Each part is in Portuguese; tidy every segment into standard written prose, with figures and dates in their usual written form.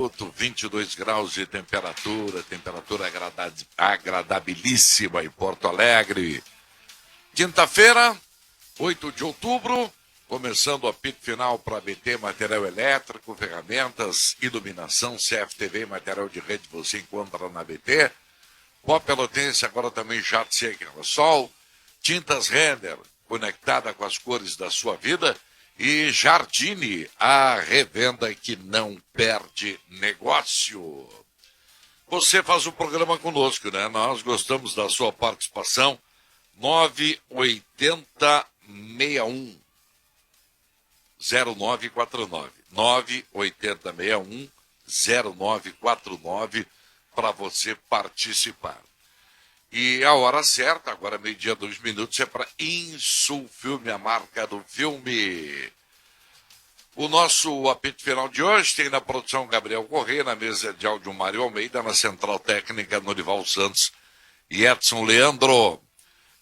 22 graus de temperatura agradabilíssima em Porto Alegre. Quinta-feira, 8 de outubro, começando o apito final para ABT, material elétrico, ferramentas, iluminação, CFTV, material de rede, você encontra na ABT. Pó Pelotense, agora também jato seco e sol. Tintas Renner, conectada com as cores da sua vida. E Jardine, a revenda que não perde negócio. Você faz o programa conosco, né? Nós gostamos da sua participação. 98061 0949. 98061 0949 para você participar. E a hora certa, agora meio-dia, 2 minutos, é para Insulfilme, a marca do filme. O nosso apito final de hoje tem na produção Gabriel Corrêa, na mesa de áudio Mário Almeida, na central técnica Norival Santos e Edson Leandro.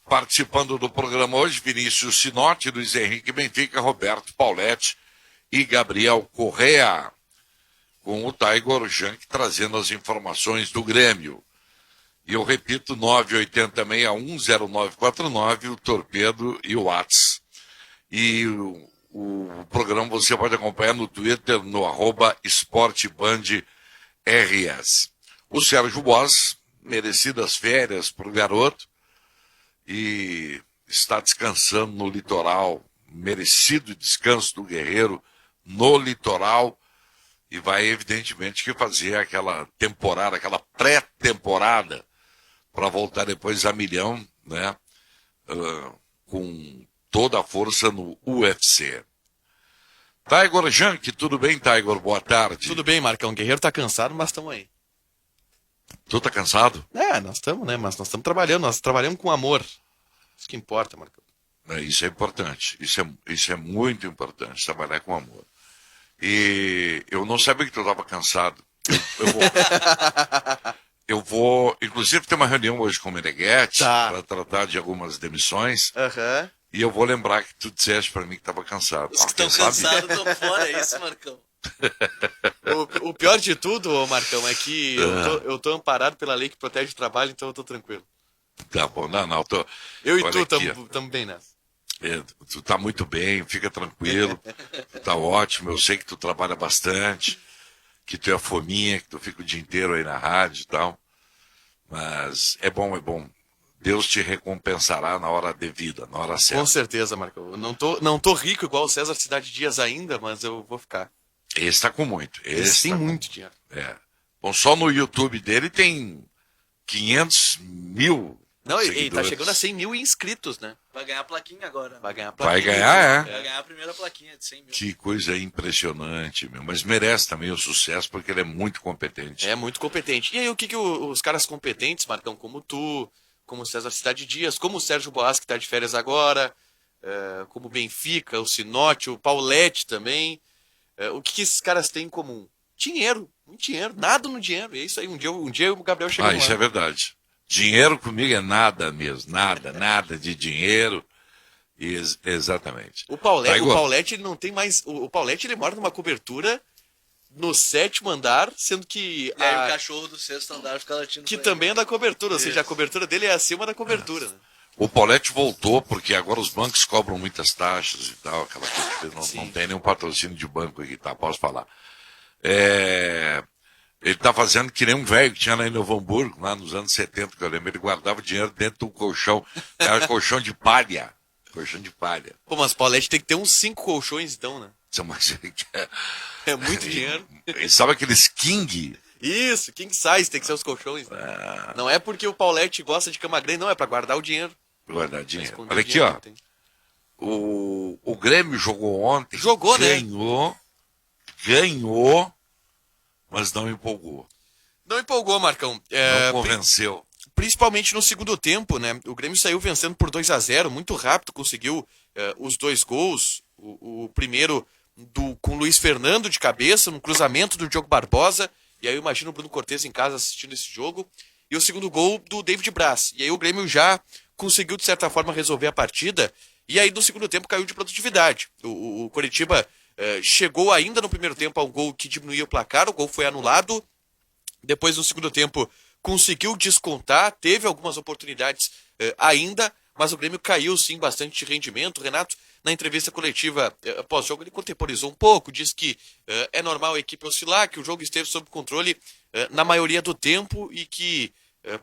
Participando do programa hoje, Vinícius Sinotti, Luiz Henrique Benfica, Roberto Pauletti e Gabriel Corrêa. Com o Tiger Junk trazendo as informações do Grêmio. E eu repito, 980610949, o Torpedo e o Whats. E o programa você pode acompanhar no Twitter, no @esportebandrs. O Sérgio Boas, merecidas férias para o garoto, e está descansando no litoral, merecido descanso do guerreiro no litoral, e vai evidentemente que fazer aquela temporada, aquela pré-temporada, para voltar depois a milhão, né? Com toda a força no UFC. Tiger Junk, tudo bem, Tiger? Boa tarde. Tudo bem, Marcão. O Guerreiro tá cansado, mas estamos aí. Tu tá cansado? Nós estamos, né? Mas nós estamos trabalhando, nós trabalhamos com amor. Isso que importa, Marcão. Isso é importante, isso é muito importante, trabalhar com amor. E eu não sabia que tu estava cansado. Eu vou, inclusive, ter uma reunião hoje com o Meneghetti para tratar de algumas demissões. Aham. E eu vou lembrar que tu disseste para mim que estava cansado. Os que estão cansados estão fora, é isso, Marcão? O pior de tudo, Marcão, é que eu tô amparado pela lei que protege o trabalho, então eu tô tranquilo. Tá bom, não, tô... Eu e tu estamos bem nessa. Tu tá muito bem, fica tranquilo, tá ótimo, eu sei que tu trabalha bastante, que tu é fominha, que tu fica o dia inteiro aí na rádio e tal, mas é bom. Deus te recompensará na hora devida, na hora certa. Com certeza, Marcão. Eu não tô rico igual o César Cidade Dias ainda, mas eu vou ficar. Esse tá com muito. Esse tem muito dinheiro. Bom, só no YouTube dele tem 500 mil. Não, e tá chegando a 100 mil inscritos, né? Vai ganhar a plaquinha agora. Vai ganhar a plaquinha. Vai ganhar, Vai ganhar a primeira plaquinha de 100 mil. Que coisa impressionante, meu. Mas merece também o sucesso, porque ele é muito competente. É muito competente. E aí, o que os caras competentes, Marcão, como tu, como o César Cidade Dias, como o Sérgio Boas, que tá de férias agora, como o Benfica, o Sinotti, o Pauletti também, o que esses caras têm em comum? Dinheiro, muito dinheiro, nada no dinheiro. E é isso aí, um dia o Gabriel chega lá. Isso é verdade. Dinheiro comigo é nada mesmo, nada de dinheiro. Exatamente. O Pauletti ele não tem mais. O Pauletti ele mora numa cobertura no 7º andar, sendo que. E aí o cachorro do 6º andar fica latindo. Que também é da cobertura, ou seja, a cobertura dele é acima da cobertura. Né? O Pauletti voltou porque agora os bancos cobram muitas taxas e tal, aquela coisa que não tem nenhum patrocínio de banco aqui, tá? Posso falar. Ele tá fazendo que nem um velho que tinha lá em Novo Hamburgo, lá nos anos 70, que eu lembro, ele guardava dinheiro dentro do colchão, era colchão de palha. Pô, mas Pauletti tem que ter uns 5 colchões então, né? É muito dinheiro. E sabe aqueles king? Isso, king size tem que ser os colchões. Né? Não é porque o Pauletti gosta de cama grande, não, é pra guardar o dinheiro. Guardar dinheiro. Olha aqui, ó. O Grêmio jogou ontem. Ganhou, mas não empolgou. Não empolgou, Marcão. Não convenceu. Principalmente no segundo tempo, né? O Grêmio saiu vencendo por 2-0, muito rápido, conseguiu os 2 gols. O primeiro com o Luiz Fernando de cabeça, no cruzamento do Diogo Barbosa. E aí eu imagino o Bruno Cortez em casa assistindo esse jogo. E o segundo gol do David Braz. E aí o Grêmio já conseguiu, de certa forma, resolver a partida. E aí no segundo tempo caiu de produtividade. O Coritiba chegou ainda no primeiro tempo a um gol que diminuía o placar, o gol foi anulado. Depois, no segundo tempo, conseguiu descontar, teve algumas oportunidades ainda, mas o Grêmio caiu sim bastante de rendimento. O Renato, na entrevista coletiva pós-jogo, ele contemporizou um pouco, disse que é normal a equipe oscilar, que o jogo esteve sob controle na maioria do tempo e que,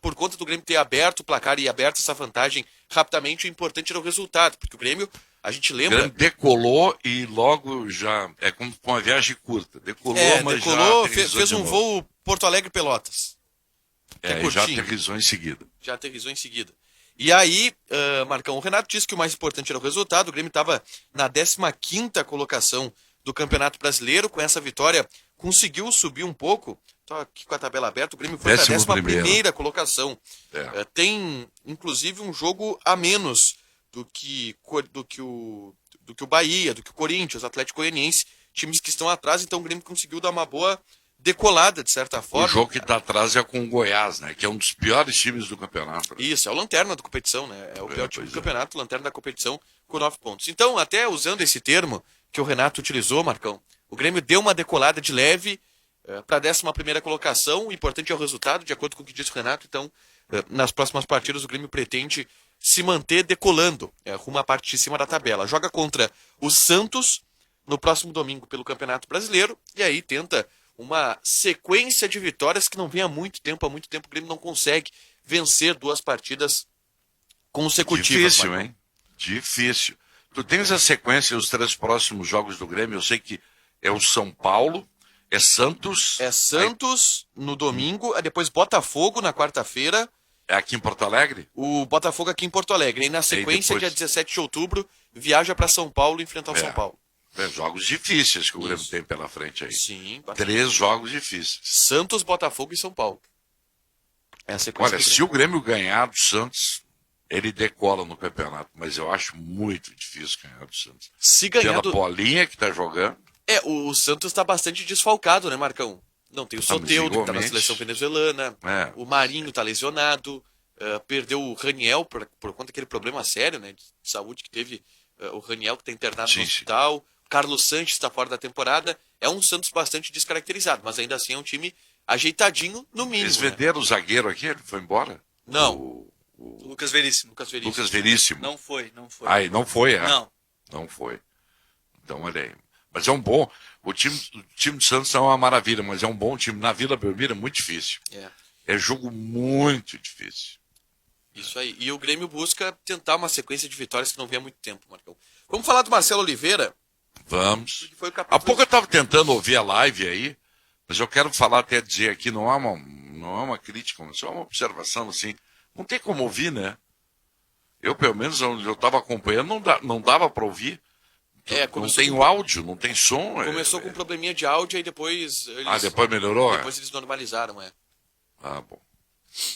por conta do Grêmio ter aberto o placar e aberto essa vantagem rapidamente, o importante era o resultado, porque o Grêmio, a gente lembra... O Grêmio decolou e logo já... É como com uma viagem curta. Decolou, mas decolou, já fez um voo Porto Alegre-Pelotas. E já aterrissou em seguida. Já aterrissou em seguida. E aí, Marcão, o Renato disse que o mais importante era o resultado. O Grêmio estava na 15ª colocação do Campeonato Brasileiro. Com essa vitória, conseguiu subir um pouco. Estou aqui com a tabela aberta. O Grêmio foi para a 11ª colocação. Tem, inclusive, um jogo a menos do que o Bahia, do que o Corinthians, o Atlético Goianiense, times que estão atrás. Então o Grêmio conseguiu dar uma boa decolada, de certa forma. O jogo que está atrás é com o Goiás, né? Que é um dos piores times do campeonato. Isso, é o lanterna da competição, né? É o pior time do campeonato, lanterna da competição, com 9 pontos. Então, até usando esse termo que o Renato utilizou, Marcão, o Grêmio deu uma decolada de leve para a 11ª colocação. O importante é o resultado, de acordo com o que disse o Renato. Então, nas próximas partidas, o Grêmio pretende se manter decolando rumo à parte de cima da tabela. Joga contra o Santos no próximo domingo pelo Campeonato Brasileiro e aí tenta uma sequência de vitórias que não vem há muito tempo. Há muito tempo o Grêmio não consegue vencer 2 partidas consecutivas. Difícil, Marcão. Hein? Difícil. Tu tens a sequência, os 3 próximos jogos do Grêmio, eu sei que é o São Paulo, é Santos... É Santos no domingo, depois Botafogo na quarta-feira. É aqui em Porto Alegre? O Botafogo aqui em Porto Alegre. E na sequência, depois... dia 17 de outubro, viaja para São Paulo enfrentar o São Paulo. Jogos difíceis que o Grêmio tem pela frente aí. Sim, 3 jogos difíceis. Santos, Botafogo e São Paulo. Olha, se o Grêmio ganhar do Santos, ele decola no campeonato. Mas eu acho muito difícil ganhar do Santos. Se ganhar pela Paulinha que está jogando. O Santos está bastante desfalcado, né, Marcão? Não tem o Soteldo, que está na seleção venezuelana. O Marinho está lesionado. Perdeu o Raniel por conta daquele problema sério, né, de saúde que teve o Raniel, que está internado no hospital. Carlos Sanches está fora da temporada. É um Santos bastante descaracterizado, mas ainda assim é um time ajeitadinho, no mínimo. Eles venderam o zagueiro aqui? Ele foi embora? Não. O Lucas Veríssimo. Lucas Veríssimo. Não foi. Ah, não foi, Não. Não foi. Então, olha aí. Mas é um bom... O time do Santos não é uma maravilha, mas é um bom time. Na Vila Belmiro é muito difícil. É jogo muito difícil. Isso aí. E o Grêmio busca tentar uma sequência de vitórias que não vem há muito tempo, Marcão. Vamos falar do Marcelo Oliveira? Vamos. Há pouco eu estava tentando ouvir a live aí, mas eu quero falar, até dizer aqui, não é uma crítica, mas só uma observação assim. Não tem como ouvir, né? Eu, pelo menos, onde eu estava acompanhando, não dava para ouvir. Não tem o áudio, não tem som. Começou com um probleminha de áudio e depois... depois melhorou? Depois eles normalizaram, Ah, bom.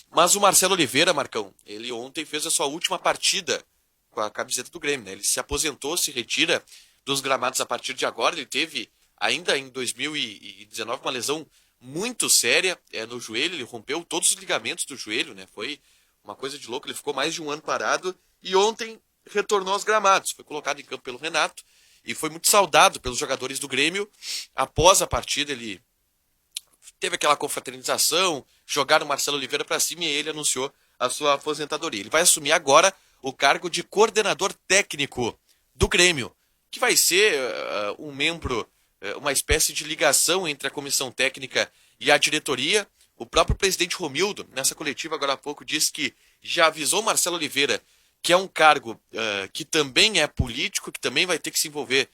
Mas o Marcelo Oliveira, Marcão, ele ontem fez a sua última partida com a camiseta do Grêmio, né? Ele se aposentou, se retira dos gramados a partir de agora. Ele teve, ainda em 2019, uma lesão muito séria no joelho. Ele rompeu todos os ligamentos do joelho, né? Foi uma coisa de louco. Ele ficou mais de um ano parado e ontem retornou aos gramados. Foi colocado em campo pelo Renato e foi muito saudado pelos jogadores do Grêmio. Após a partida, ele teve aquela confraternização, jogaram o Marcelo Oliveira para cima e ele anunciou a sua aposentadoria. Ele vai assumir agora o cargo de coordenador técnico do Grêmio, que vai ser um membro, uma espécie de ligação entre a comissão técnica e a diretoria. O próprio presidente Romildo, nessa coletiva agora há pouco, disse que já avisou Marcelo Oliveira que é um cargo que também é político, que também vai ter que se envolver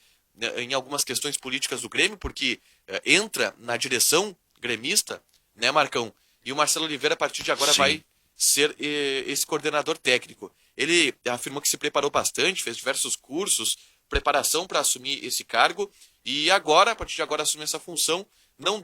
em algumas questões políticas do Grêmio, porque entra na direção gremista, né, Marcão? E o Marcelo Oliveira, a partir de agora, vai ser esse coordenador técnico. Ele afirmou que se preparou bastante, fez diversos cursos, preparação para assumir esse cargo, e agora, a partir de agora, assume essa função, não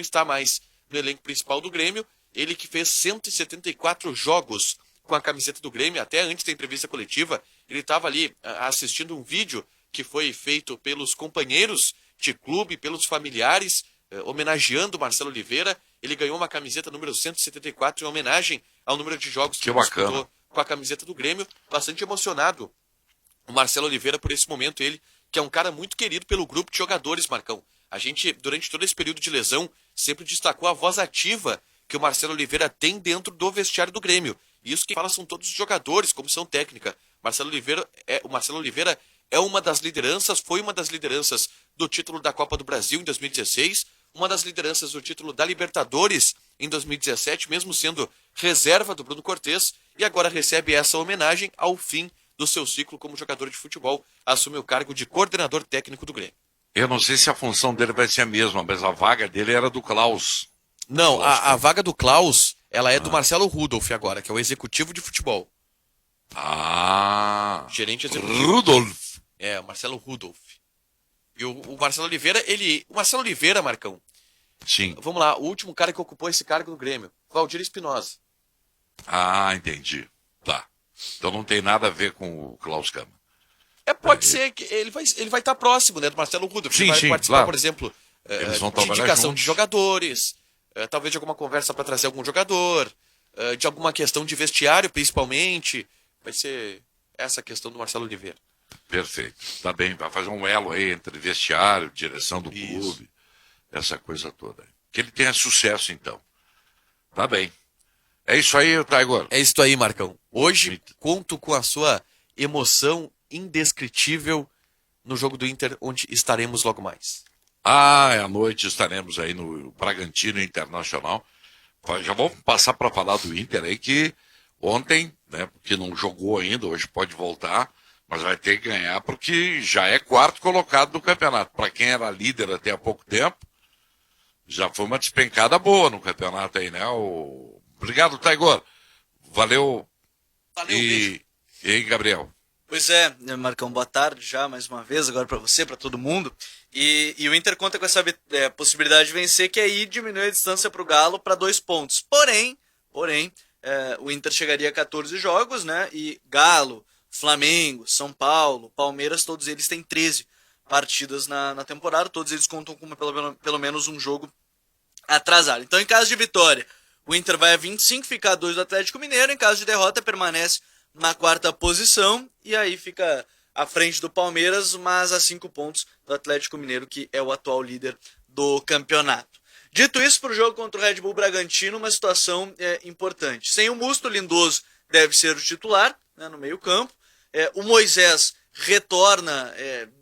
está mais no elenco principal do Grêmio. Ele que fez 174 jogos com a camiseta do Grêmio, até antes da entrevista coletiva, ele estava ali assistindo um vídeo que foi feito pelos companheiros de clube, pelos familiares, homenageando o Marcelo Oliveira. Ele ganhou uma camiseta número 174 em homenagem ao número de jogos que ele disputou com a camiseta do Grêmio. Bastante emocionado o Marcelo Oliveira por esse momento, ele que é um cara muito querido pelo grupo de jogadores, Marcão. A gente, durante todo esse período de lesão, sempre destacou a voz ativa que o Marcelo Oliveira tem dentro do vestiário do Grêmio. E isso que fala são todos os jogadores, comissão técnica. O Marcelo Oliveira é uma das lideranças, foi uma das lideranças do título da Copa do Brasil em 2016, uma das lideranças do título da Libertadores em 2017, mesmo sendo reserva do Bruno Cortes, e agora recebe essa homenagem ao fim do seu ciclo como jogador de futebol, assume o cargo de coordenador técnico do Grêmio. Eu não sei se a função dele vai ser a mesma, mas a vaga dele era do Klaus. Não, a vaga do Klaus, ela é do Marcelo Rudolph agora, que é o executivo de futebol. Gerente executivo. Rudolf. É, o Marcelo Rudolph. E o Marcelo Oliveira, O Marcelo Oliveira, Marcão. Sim. Vamos lá, o último cara que ocupou esse cargo no Grêmio, Valdir Espinosa. Entendi. Tá. Então não tem nada a ver com o Klaus Câmara. Pode ser que ele vai estar próximo, né, do Marcelo Rudolph. Sim, ele vai participar, claro. por exemplo, Eles vão de trabalhar indicação juntos. de jogadores, talvez de alguma conversa para trazer algum jogador, de alguma questão de vestiário, principalmente. Vai ser essa questão do Marcelo Oliveira. Perfeito. Tá bem, vai fazer um elo aí entre vestiário, direção do clube, essa coisa toda. Que ele tenha sucesso, então. Tá bem. É isso aí, Taigor. É isso aí, Marcão. Hoje conto com a sua emoção indescritível no jogo do Inter, onde estaremos logo mais. À noite estaremos aí no Bragantino Internacional. Já vamos passar para falar do Inter aí, que ontem, né, porque não jogou ainda, hoje pode voltar, mas vai ter que ganhar porque já é quarto colocado do campeonato. Para quem era líder até há pouco tempo, já foi uma despencada boa no campeonato aí, né? Obrigado, Taigor. Valeu. Beijo. E aí, Gabriel? Pois é, Marcão, boa tarde já, mais uma vez, agora para você, para todo mundo. E o Inter conta com essa possibilidade de vencer, que aí diminui a distância para o Galo para 2 pontos. Porém, o Inter chegaria a 14 jogos, né? E Galo, Flamengo, São Paulo, Palmeiras, todos eles têm 13 partidas na temporada, todos eles contam com pelo menos um jogo atrasado. Então, em caso de vitória, o Inter vai a 25, fica a 2 do Atlético Mineiro. Em caso de derrota, permanece na 4ª posição e aí fica à frente do Palmeiras, mas a 5 pontos do Atlético Mineiro, que é o atual líder do campeonato. Dito isso, para o jogo contra o Red Bull Bragantino, uma situação importante. Sem o Musto, o Lindoso deve ser o titular, né, no meio-campo. O Moisés retorna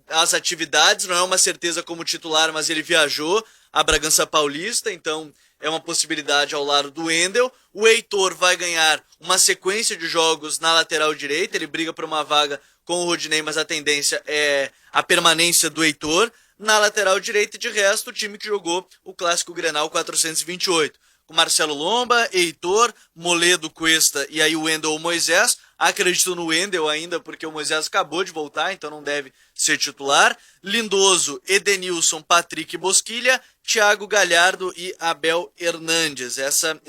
às atividades, não é uma certeza como titular, mas ele viajou a Bragança Paulista, então é uma possibilidade ao lado do Wendel. O Heitor vai ganhar uma sequência de jogos na lateral direita, ele briga por uma vaga com o Rodinei, mas a tendência é a permanência do Heitor. Na lateral direita, e de resto, o time que jogou o Clássico Grenal 428. Com Marcelo Lomba, Heitor, Moledo, Cuesta e aí o Wendel ou Moisés. Acredito no Wendel ainda, porque o Moisés acabou de voltar, então não deve ser titular. Lindoso, Edenilson, Patrick Bosquilha, Thiago Galhardo e Abel Hernandes. Essa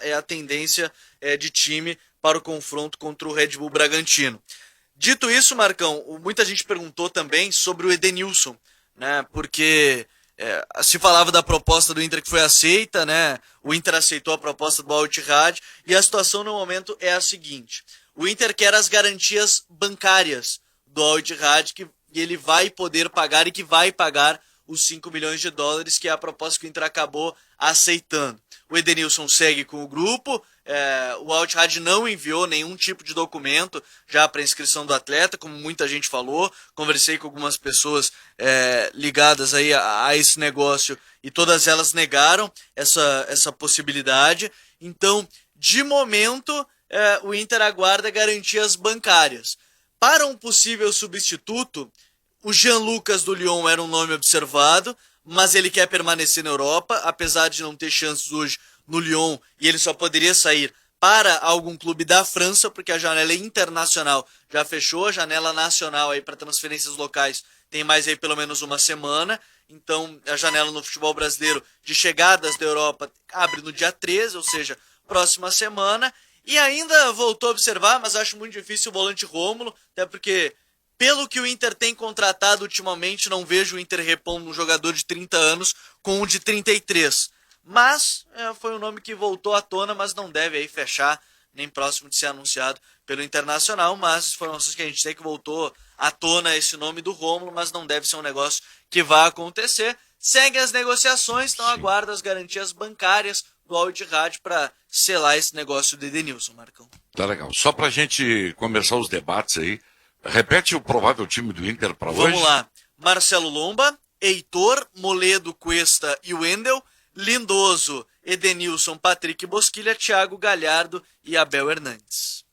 é a tendência de time para o confronto contra o Red Bull Bragantino. Dito isso, Marcão, muita gente perguntou também sobre o Edenilson, né? Porque se falava da proposta do Inter que foi aceita, né? O Inter aceitou a proposta do Al Ittihad e a situação no momento é a seguinte: o Inter quer as garantias bancárias do Al Ittihad que ele vai poder pagar e que vai pagar os 5 milhões de dólares, que é a proposta que o Inter acabou aceitando. O Edenilson segue com o grupo, o Al Ittihad não enviou nenhum tipo de documento já para inscrição do atleta, como muita gente falou. Conversei com algumas pessoas ligadas aí a esse negócio e todas elas negaram essa possibilidade. Então, de momento, o Inter aguarda garantias bancárias. Para um possível substituto, o Jean Lucas do Lyon era um nome observado, mas ele quer permanecer na Europa, apesar de não ter chances hoje no Lyon, e ele só poderia sair para algum clube da França, porque a janela internacional já fechou, a janela nacional aí para transferências locais tem mais aí pelo menos uma semana. Então a janela no futebol brasileiro de chegadas da Europa abre no dia 13, ou seja, próxima semana. E ainda voltou a observar, mas acho muito difícil o volante Rômulo, até porque, pelo que o Inter tem contratado ultimamente, não vejo o Inter repondo um jogador de 30 anos com um de 33. Mas foi um nome que voltou à tona, mas não deve aí fechar, nem próximo de ser anunciado pelo Internacional. Mas as informações que a gente tem que voltou à tona esse nome do Rômulo, mas não deve ser um negócio que vai acontecer. Segue as negociações, então aguarda as garantias bancárias do Al Ittihad para selar esse negócio do Edenilson, Marcão. Tá legal. Só pra gente começar os debates aí, repete o provável time do Inter para hoje. Vamos lá. Marcelo Lomba, Heitor, Moledo, Cuesta e Wendel, Lindoso, Edenilson, Patrick Bosquilha, Thiago Galhardo e Abel Hernandes.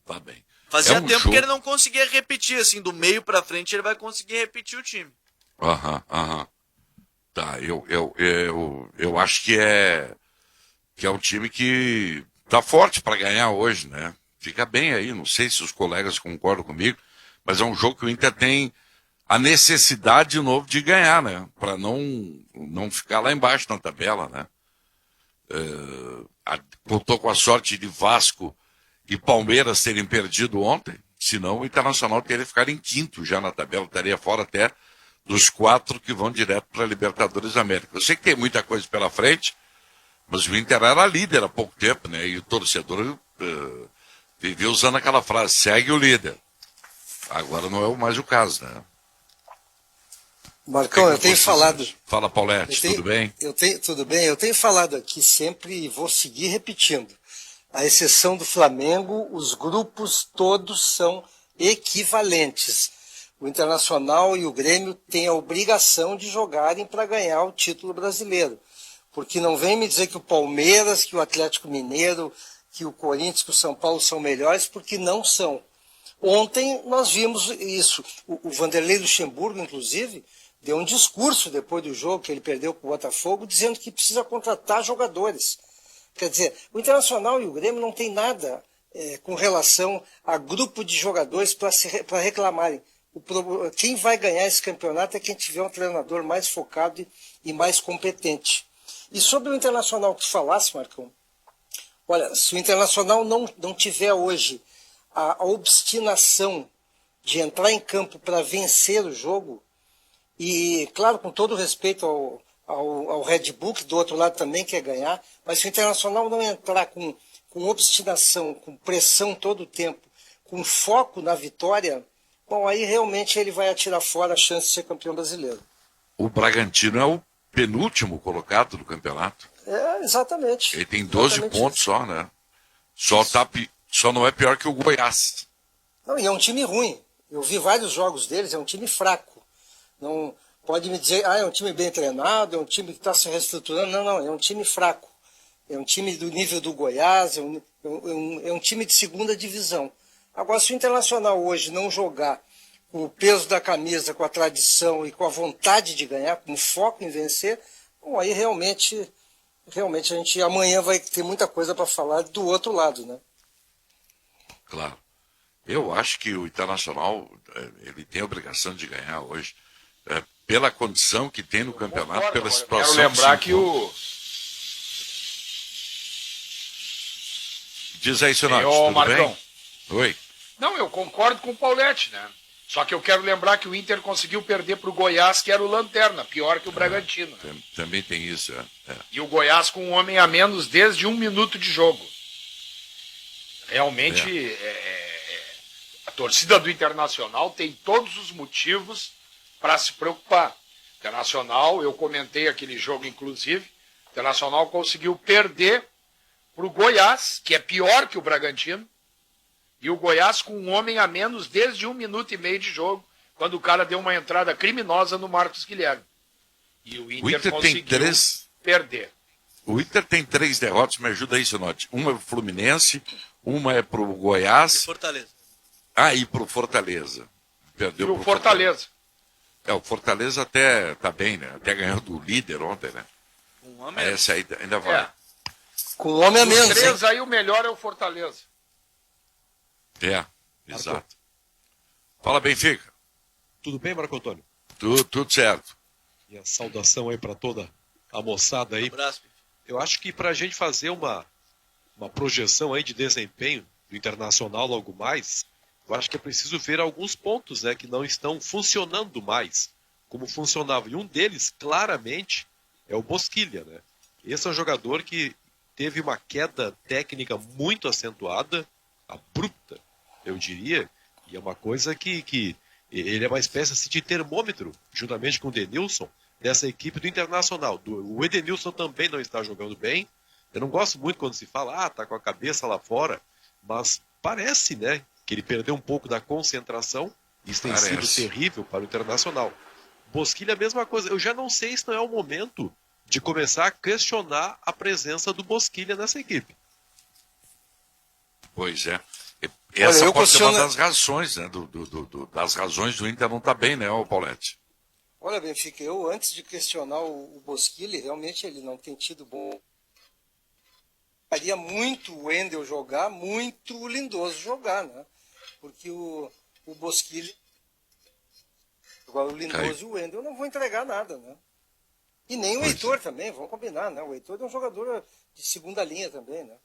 Tá bem. Fazia tempo que ele não conseguia repetir, assim, do meio pra frente ele vai conseguir repetir o time. Aham. Tá, eu acho que é um time que tá forte para ganhar hoje, né? Fica bem aí, não sei se os colegas concordam comigo, mas é um jogo que o Inter tem a necessidade de novo de ganhar, né? Para não ficar lá embaixo na tabela, né? Contou com a sorte de Vasco e Palmeiras terem perdido ontem, senão o Internacional teria ficado em quinto já na tabela, estaria fora até dos 4 que vão direto para a Libertadores da América. Eu sei que tem muita coisa pela frente, mas o Inter era líder há pouco tempo, né? E o torcedor vivia usando aquela frase, segue o líder. Agora não é mais o caso, né? Marcão, eu tenho falado... Fala, Paulete, tudo bem? Tudo bem, eu tenho falado aqui sempre e vou seguir repetindo. À exceção do Flamengo, os grupos todos são equivalentes. O Internacional e o Grêmio têm a obrigação de jogarem para ganhar o título brasileiro. Porque não vem me dizer que o Palmeiras, que o Atlético Mineiro, que o Corinthians, que o São Paulo são melhores, porque não são. Ontem nós vimos isso. O Vanderlei Luxemburgo, inclusive, deu um discurso depois do jogo que ele perdeu para o Botafogo, dizendo que precisa contratar jogadores. Quer dizer, o Internacional e o Grêmio não tem nada com relação a grupo de jogadores para reclamarem. Quem vai ganhar esse campeonato é quem tiver um treinador mais focado e mais competente. E sobre o Internacional que tu falasse, Marcão, olha, se o Internacional não tiver hoje a obstinação de entrar em campo para vencer o jogo, e, claro, com todo respeito ao Red Bull, que do outro lado também quer ganhar, mas se o Internacional não entrar com obstinação, com pressão todo o tempo, com foco na vitória, bom, aí realmente ele vai atirar fora a chance de ser campeão brasileiro. O Bragantino é o penúltimo colocado do campeonato. Exatamente. Ele tem 12 pontos isso. Só, né? Só não é pior que o Goiás. Não, e é um time ruim. Eu vi vários jogos deles, é um time fraco. Não pode me dizer, é um time bem treinado, é um time que está se reestruturando. Não, é um time fraco. É um time do nível do Goiás, é um time de segunda divisão. Agora, se o Internacional hoje não jogar com o peso da camisa, com a tradição e com a vontade de ganhar, com foco em vencer, bom, aí realmente a gente amanhã vai ter muita coisa para falar do outro lado, né? Claro. Eu acho que o Internacional ele tem a obrigação de ganhar hoje. Pela condição que tem no campeonato, pela situação. Quero lembrar que o... Diz aí, Sinote, Ô, tudo Marcão. bem? Oi. Não, eu concordo com o Paulete, né? Só que eu quero lembrar que o Inter conseguiu perder para o Goiás, que era o Lanterna, pior que o Bragantino. Né? Também tem isso, E o Goiás com um homem a menos desde 1 minuto de jogo. Realmente, a torcida do Internacional tem todos os motivos para se preocupar. Internacional, eu comentei aquele jogo, inclusive, o Internacional conseguiu perder para o Goiás, que é pior que o Bragantino, e o Goiás com um homem a menos desde 1 minuto e meio de jogo, quando o cara deu uma entrada criminosa no Marcos Guilherme. E o Inter conseguiu perder. O Inter tem 3 derrotas, me ajuda aí, Sinote. Uma é pro Fluminense, uma é pro Goiás. E Fortaleza. E pro Fortaleza. Perdeu pro Fortaleza. O Fortaleza até tá bem, né? Até ganhou do líder ontem, né? Um homem a menos. Essa aí ainda vai. Com um homem a menos. Os 3 aí, o melhor é o Fortaleza. Exato. Fala, Benfica. Tudo bem, Marco Antônio? Tudo certo. E a saudação aí para toda a moçada aí. Um abraço. Eu acho que para a gente fazer uma projeção aí de desempenho do Internacional logo mais, eu acho que é preciso ver alguns pontos, né, que não estão funcionando mais como funcionava. E um deles, claramente, é o Bosquilha, né? Esse é um jogador que teve uma queda técnica muito acentuada, abrupta, eu diria, E é uma coisa que ele é uma espécie assim, de termômetro, juntamente com o Denilson, dessa equipe do Internacional. O Edenilson também não está jogando bem. Eu não gosto muito quando se fala, tá com a cabeça lá fora, mas parece, né, que ele perdeu um pouco da concentração. Isso tem sido terrível para o Internacional. Bosquilha é a mesma coisa. Eu já não sei se não é o momento de começar a questionar a presença do Bosquilha nessa equipe. Pois é. Essa Olha, pode ser uma das razões, né? Das razões do Inter não estar bem, né, Paulete? Olha, Benfica, eu antes de questionar o Bosquilha, realmente ele não tem tido bom. Faria muito o Wendel jogar, muito o Lindoso jogar, né? Porque o Bosquilha. Agora o Lindoso e o Wendel não vão entregar nada, né? E nem o Heitor também, vamos combinar, né? O Heitor é um jogador de segunda linha também, né?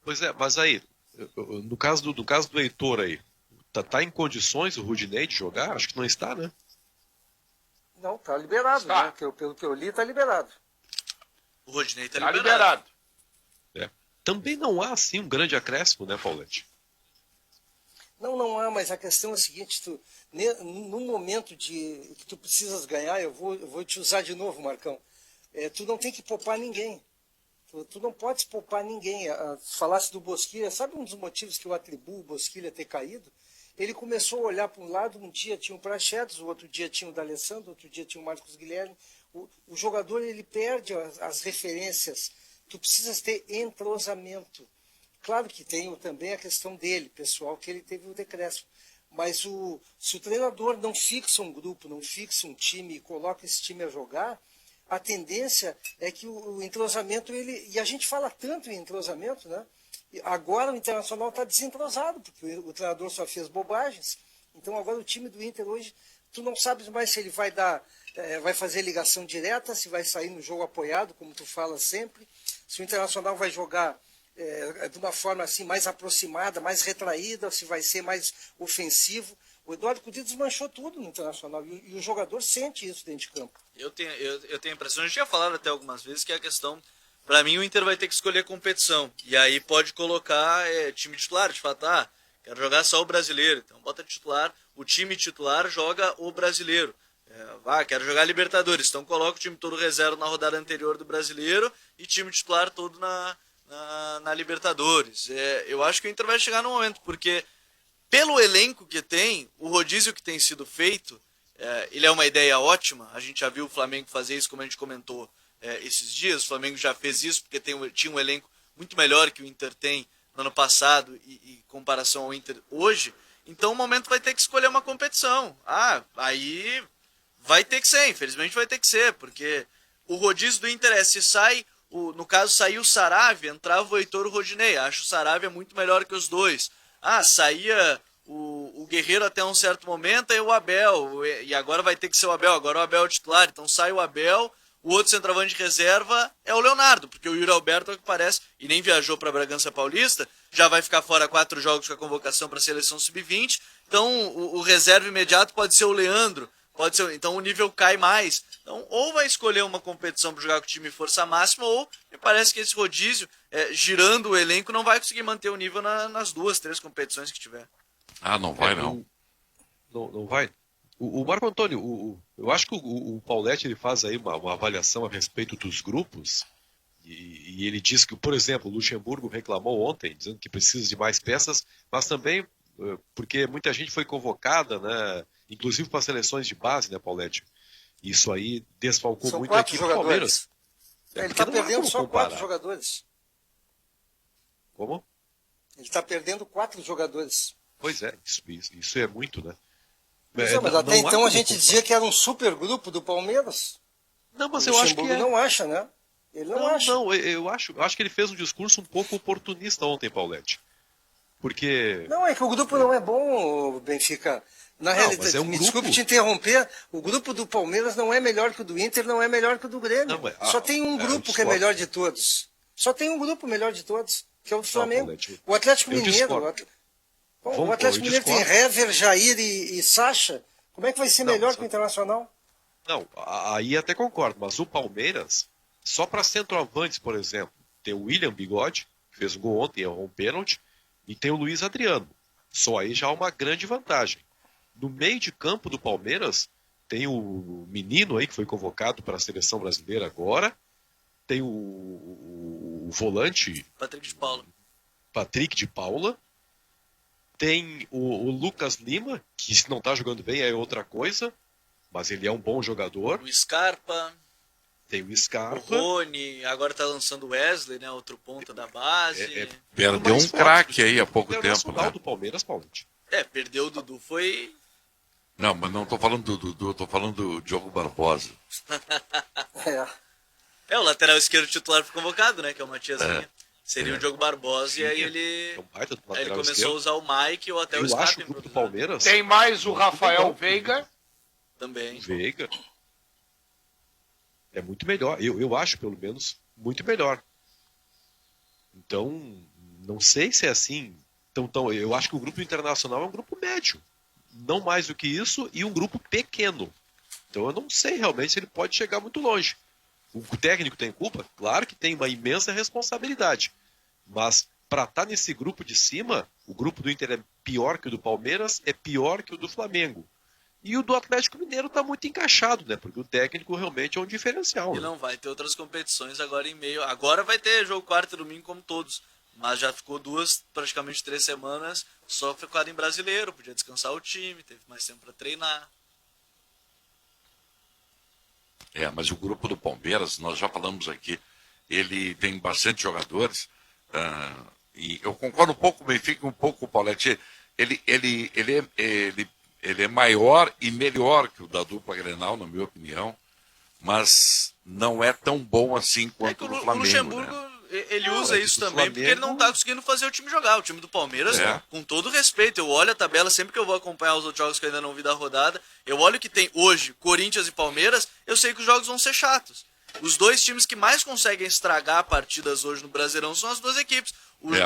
Pois é, mas aí, no caso do Heitor aí, tá em condições o Rudinei de jogar? Acho que não está, né? Não, tá liberado, Está. né? Pelo que eu li, tá liberado. O Rodinei tá Tá liberado. liberado. Também não há, assim, um grande acréscimo, né, Paulete? Não há, mas a questão é a seguinte, no momento que tu precisas ganhar, eu vou te usar de novo, Marcão, tu não tem que poupar ninguém. Tu não podes poupar ninguém. Falasse do Bosquilha, sabe um dos motivos que eu atribuo o Bosquilha ter caído? Ele começou a olhar para um lado, um dia tinha o Praxedes, o outro dia tinha o D'Alessandro, outro dia tinha o Marcos Guilherme. O jogador ele perde as referências. Tu precisas ter entrosamento. Claro que tem também a questão dele, pessoal, que ele teve o decréscimo. Mas se o treinador não fixa um grupo, não fixa um time e coloca esse time a jogar, a tendência é que o entrosamento, e a gente fala tanto em entrosamento, né? Agora o Internacional está desentrosado, porque o treinador só fez bobagens. Então agora o time do Inter hoje, tu não sabes mais se ele vai vai fazer ligação direta, se vai sair no jogo apoiado, como tu fala sempre, se o Internacional vai jogar de uma forma assim mais aproximada, mais retraída, se vai ser mais ofensivo. O Eduardo Cudê desmanchou tudo no Internacional e o jogador sente isso dentro de campo. Eu tenho a impressão, a gente já falaram até algumas vezes, que é a questão, para mim o Inter vai ter que escolher competição, e aí pode colocar time titular, de fato, quero jogar só o brasileiro, então bota titular, o time titular joga o brasileiro, quero jogar Libertadores, então coloca o time todo reserva na rodada anterior do brasileiro e time titular todo na Libertadores. Eu acho que o Inter vai chegar no momento, porque pelo elenco que tem, o rodízio que tem sido feito, ele é uma ideia ótima. A gente já viu o Flamengo fazer isso, como a gente comentou esses dias. O Flamengo já fez isso porque tinha um elenco muito melhor que o Inter tem no ano passado e em comparação ao Inter hoje. Então o momento vai ter que escolher uma competição. Aí vai ter que ser, infelizmente vai ter que ser, porque o rodízio do Inter se sai, no caso saiu o Saravia, entrava o Heitor e o Rodinei. Acho o Saravia muito melhor que os dois. Saía o Guerreiro até um certo momento, aí o Abel, e agora vai ter que ser o Abel, agora o Abel é o titular, então sai o Abel, o outro centroavante de reserva é o Leonardo, porque o Yuri Alberto, ao que parece, e nem viajou para Bragança Paulista, já vai ficar fora 4 jogos com a convocação para a seleção sub-20, então o reserva imediato pode ser o Leandro, então o nível cai mais. Então, ou vai escolher uma competição para jogar com o time força máxima, ou me parece que esse rodízio, girando o elenco, não vai conseguir manter o nível nas 2, 3 competições que tiver. Não vai não. Não vai? O Marco Antônio, eu acho que o Paulete ele faz aí uma avaliação a respeito dos grupos, e ele diz que, por exemplo, o Luxemburgo reclamou ontem, dizendo que precisa de mais peças, mas também porque muita gente foi convocada, né, inclusive para seleções de base, né, Paulete? Isso aí desfalcou São muito a equipe do jogadores. Palmeiras. Ele está Porque não há perdendo como só comparar. 4 jogadores. Como? Ele está perdendo 4 jogadores. Pois é, isso é muito, né? Mas até há então como a gente comparar. dizia que era um super grupo do Palmeiras. Não, mas O eu acho que Luxemburgo não acha, né? Ele não acha. eu acho que ele fez um discurso um pouco oportunista ontem, Paulete. Porque... Não, é que o grupo não é bom, Benfica. Na realidade, mas é um me grupo. desculpe te interromper, o grupo do Palmeiras não é melhor que o do Inter, não é melhor que o do Grêmio. Só tem um grupo que é melhor de todos. Só tem um grupo melhor de todos, que é o do Flamengo. Paulete, O Atlético eu Mineiro. discordo. O Atlético Mineiro tem Hever, Jair e Sacha. Como é que vai ser melhor que o Internacional? Não, aí até concordo, mas o Palmeiras, só para centroavantes, por exemplo, tem o William Bigode, que fez um gol ontem, errou um pênalti, e tem o Luiz Adriano. Só aí já há uma grande vantagem. No meio de campo do Palmeiras, tem o menino aí que foi convocado para a seleção brasileira agora, tem o volante Patrick de Paula. Patrick de Paula, tem o Lucas Lima, que se não está jogando bem é outra coisa, mas ele é um bom jogador. O Scarpa, Tem o o Scarpa. Rony, agora tá lançando o Wesley, né? Outro ponta da base. Perdeu mais um forte craque do aí há pouco Internacional tempo, né? do Palmeiras, Paulete. Perdeu o Dudu, foi... Não, mas não tô falando do Dudu, tô falando do Diogo Barbosa. É. o lateral esquerdo titular foi convocado, né? Que é o Matias Vinha. Seria o Diogo Barbosa e aí É ele... um baita do Aí ele lateral começou esquerdo. a usar o Mike ou até o Eu Scarpa acho o grupo do improvisado. Palmeiras Tem mais o Rafael Veiga. Também. Veiga é muito melhor. Eu acho, pelo menos, muito melhor. Então, não sei se é assim. Eu acho que o grupo internacional é um grupo médio. Não mais do que isso, e um grupo pequeno. Então eu não sei realmente se ele pode chegar muito longe. O técnico tem culpa? Claro que tem uma imensa responsabilidade. Mas para estar nesse grupo de cima, o grupo do Inter é pior que o do Palmeiras, é pior que o do Flamengo. E o do Atlético Mineiro está muito encaixado, né? Porque o técnico realmente é um diferencial. E Né? não vai ter outras competições agora em meio. Agora vai ter jogo quarta e domingo como todos. Mas já ficou praticamente 3 semanas só focado em brasileiro. Podia descansar o time, teve mais tempo para treinar. Mas o grupo do Palmeiras, nós já falamos aqui, ele tem bastante jogadores. E eu concordo um pouco com o Benfica, um pouco com o Paulete. Ele é maior e melhor que o da dupla Grenal, na minha opinião. Mas não é tão bom assim quanto que o o Flamengo. Luxemburgo, Né? ele Não, usa é que isso do também porque ele não Flamengo- tá conseguindo fazer o time jogar. O time do Palmeiras, É. com todo respeito, eu olho a tabela sempre que eu vou acompanhar os outros jogos que eu ainda não vi da rodada. Eu olho o que tem hoje, Corinthians e Palmeiras, eu sei que os jogos vão ser chatos. Os dois times que mais conseguem estragar partidas hoje no Brasileirão são as duas equipes.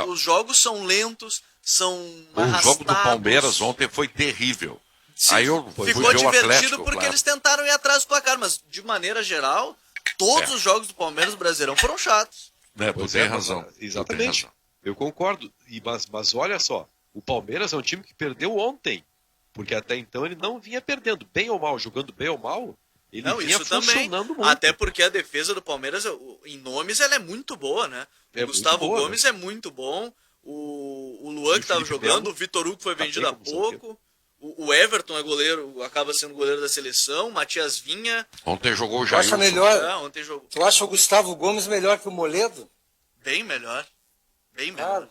Os jogos são lentos, são O jogo do arrastados. Palmeiras ontem foi terrível. Sim, Aí eu fui ficou ver o divertido Atlético, porque claro. eles tentaram ir atrás do placar, mas de maneira geral, todos os jogos do Palmeiras no Brasileirão foram chatos. Tu Pois tem é, razão. mas- tu tem Exatamente. razão. Eu concordo. Mas olha só, o Palmeiras é um time que perdeu ontem. Porque até então ele não vinha perdendo. Bem ou mal, jogando bem ou mal, ele Não, vinha isso também. funcionando muito. Até porque a defesa do Palmeiras, em nomes, ela é muito boa, né? O É Gustavo muito boa, Gomes é muito bom. O Luan E que estava Felipe jogando, Melo o Vitor Hugo foi tá vendido bem há como zagueiro. pouco. O Everton é goleiro, acaba sendo goleiro da seleção. Matias Vinha, Ontem jogou o Tu acha Jailson. melhor? ontem jogou Tu acha o Gustavo Gomes melhor que o Moledo? bem melhor. Bem melhor.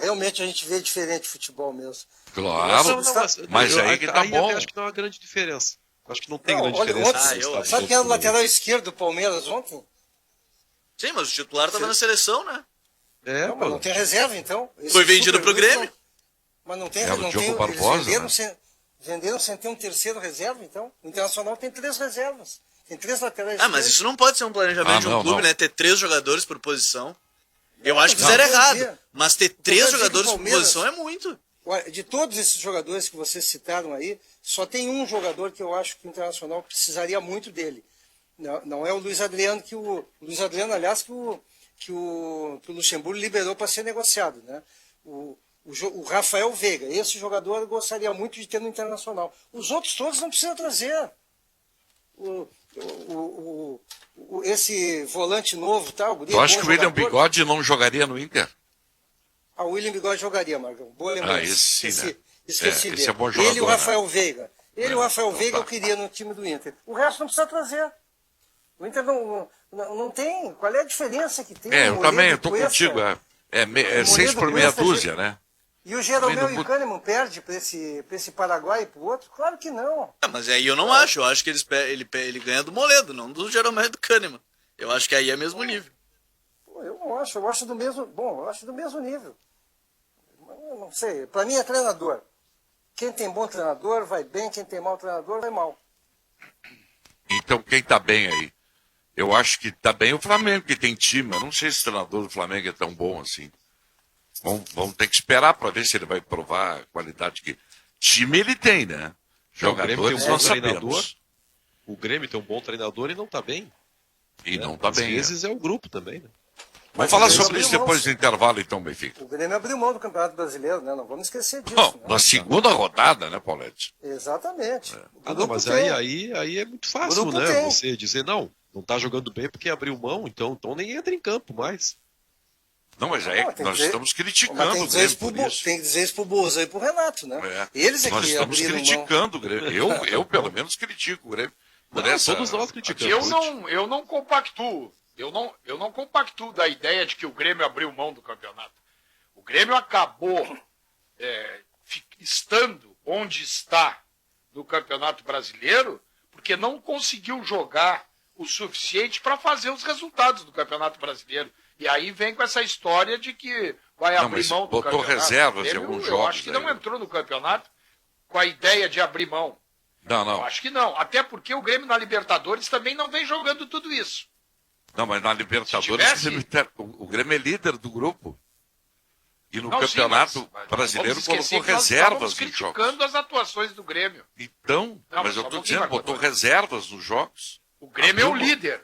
Realmente a gente vê diferente futebol mesmo. Claro, mas aí que tá eu bom. até acho que não há grande diferença. Acho que não tem Não, grande olha, diferença. ontem- entre os Estados Sabe Unidos quem era o e Palmeiras. lateral esquerdo do Palmeiras ontem? Sim, mas o titular estava na seleção, né? É, Não, mas não pô. tem reserva, então. Esse Foi vendido super pro Luiz Grêmio. Mas não tem, Era o não Diogo tem, Barbosa, eles venderam, né? venderam sem ter um terceiro reserva, então. O Internacional tem 3 reservas. Tem 3 laterais Ah, mas esquerdos. isso não pode ser um planejamento de um não, clube, não. né? Ter 3 jogadores por posição. Eu acho que Não, fizeram não, errado. não. Mas ter quero 3 dizer que o jogadores por Palmeiras- posição é muito. Olha, de todos esses jogadores que vocês citaram aí, só tem um jogador que eu acho que o Internacional precisaria muito dele. Não é o Luiz Adriano, Luiz Adriano, aliás, que o Luxemburgo liberou para ser negociado, né? O Rafael Veiga, esse jogador eu gostaria muito de ter no Internacional. Os outros todos não precisam trazer. Esse volante novo, tá? O guri é Tu acha bom que o William jogador. Bigode não jogaria no Inter? O William Bigode jogaria, Marcão. Boa lembrança. Esse sim, né? Esqueci Esse dele. é bom jogador, Ele e o né? Rafael Veiga. Ele e o Rafael então Veiga tá. eu queria no time do Inter. O resto não precisa trazer. O Inter não tem. Qual é a diferença que tem? Eu Moledo também, e eu tô Cuesta? contigo. É Moledo 6 por e meia Cuesta, dúzia, né? E o Jeromel Também e não- o Kahneman perde para esse Paraguai e para o outro? Claro que não. Ah, mas aí eu não acho. Eu acho que ele ganha do Moledo, não do Jeromel e do Kahneman. Eu acho que aí é mesmo nível. Pô, eu não acho. Eu acho do mesmo. Bom, eu acho do mesmo nível. Eu não sei. Para mim é treinador. Quem tem bom treinador vai bem, quem tem mau treinador vai mal. Então quem tá bem aí? Eu acho que tá bem o Flamengo, que tem time. Eu não sei se o treinador do Flamengo é tão bom assim. Vamos ter que esperar para ver se ele vai provar a qualidade que. Time ele tem, né? O Grêmio tem Jogadores um bom nós treinador. sabemos. O Grêmio tem um bom treinador e não tá bem. E não tá Às bem. vezes é o grupo também, né? Vamos falar o Grêmio sobre isso abriu mão. depois do intervalo, então, Benfica. O Grêmio abriu mão do Campeonato Brasileiro, né? Não vamos esquecer disso. Bom, né? na segunda rodada, né, Paulete? Exatamente. Ah, não, mas aí é muito fácil, Grupo né? tem. Você dizer, não tá jogando bem porque abriu mão, então nem entra em campo mais. Não, mas aí Não, tem que nós dizer- estamos Mas criticando tem que o dizer Grêmio isso pro por Bo- isso. tem que dizer isso pro Bolsa e pro Renato, né? É. Eles é Nós que estamos abriram mão. criticando o Grêmio. Eu, pelo menos, critico o Grêmio. Por Não, essa todos nós criticamos. Eu não compactuo. Eu não compactuo da ideia de que o Grêmio abriu mão do campeonato. O Grêmio acabou estando onde está no Campeonato Brasileiro porque não conseguiu jogar o suficiente para fazer os resultados do Campeonato Brasileiro. E aí vem com essa história de que vai Não, abrir mas mão do botou campeonato. reservas em O Grêmio, alguns eu jogos acho que não aí. entrou no campeonato com a ideia de abrir mão. Não, Eu não. acho que não. Até porque o Grêmio na Libertadores também não vem jogando tudo isso. Não, mas na Libertadores Se tivesse- o Grêmio é líder do grupo. E no Não, sim, Campeonato mas Brasileiro vamos esquecer colocou que nós reservas estávamos nos jogos. criticando as atuações do Grêmio. Então, Não, mas mas eu só um estou pouquinho, dizendo, Marco botou Antônio. reservas nos jogos. O Grêmio é o Abriu mão. líder.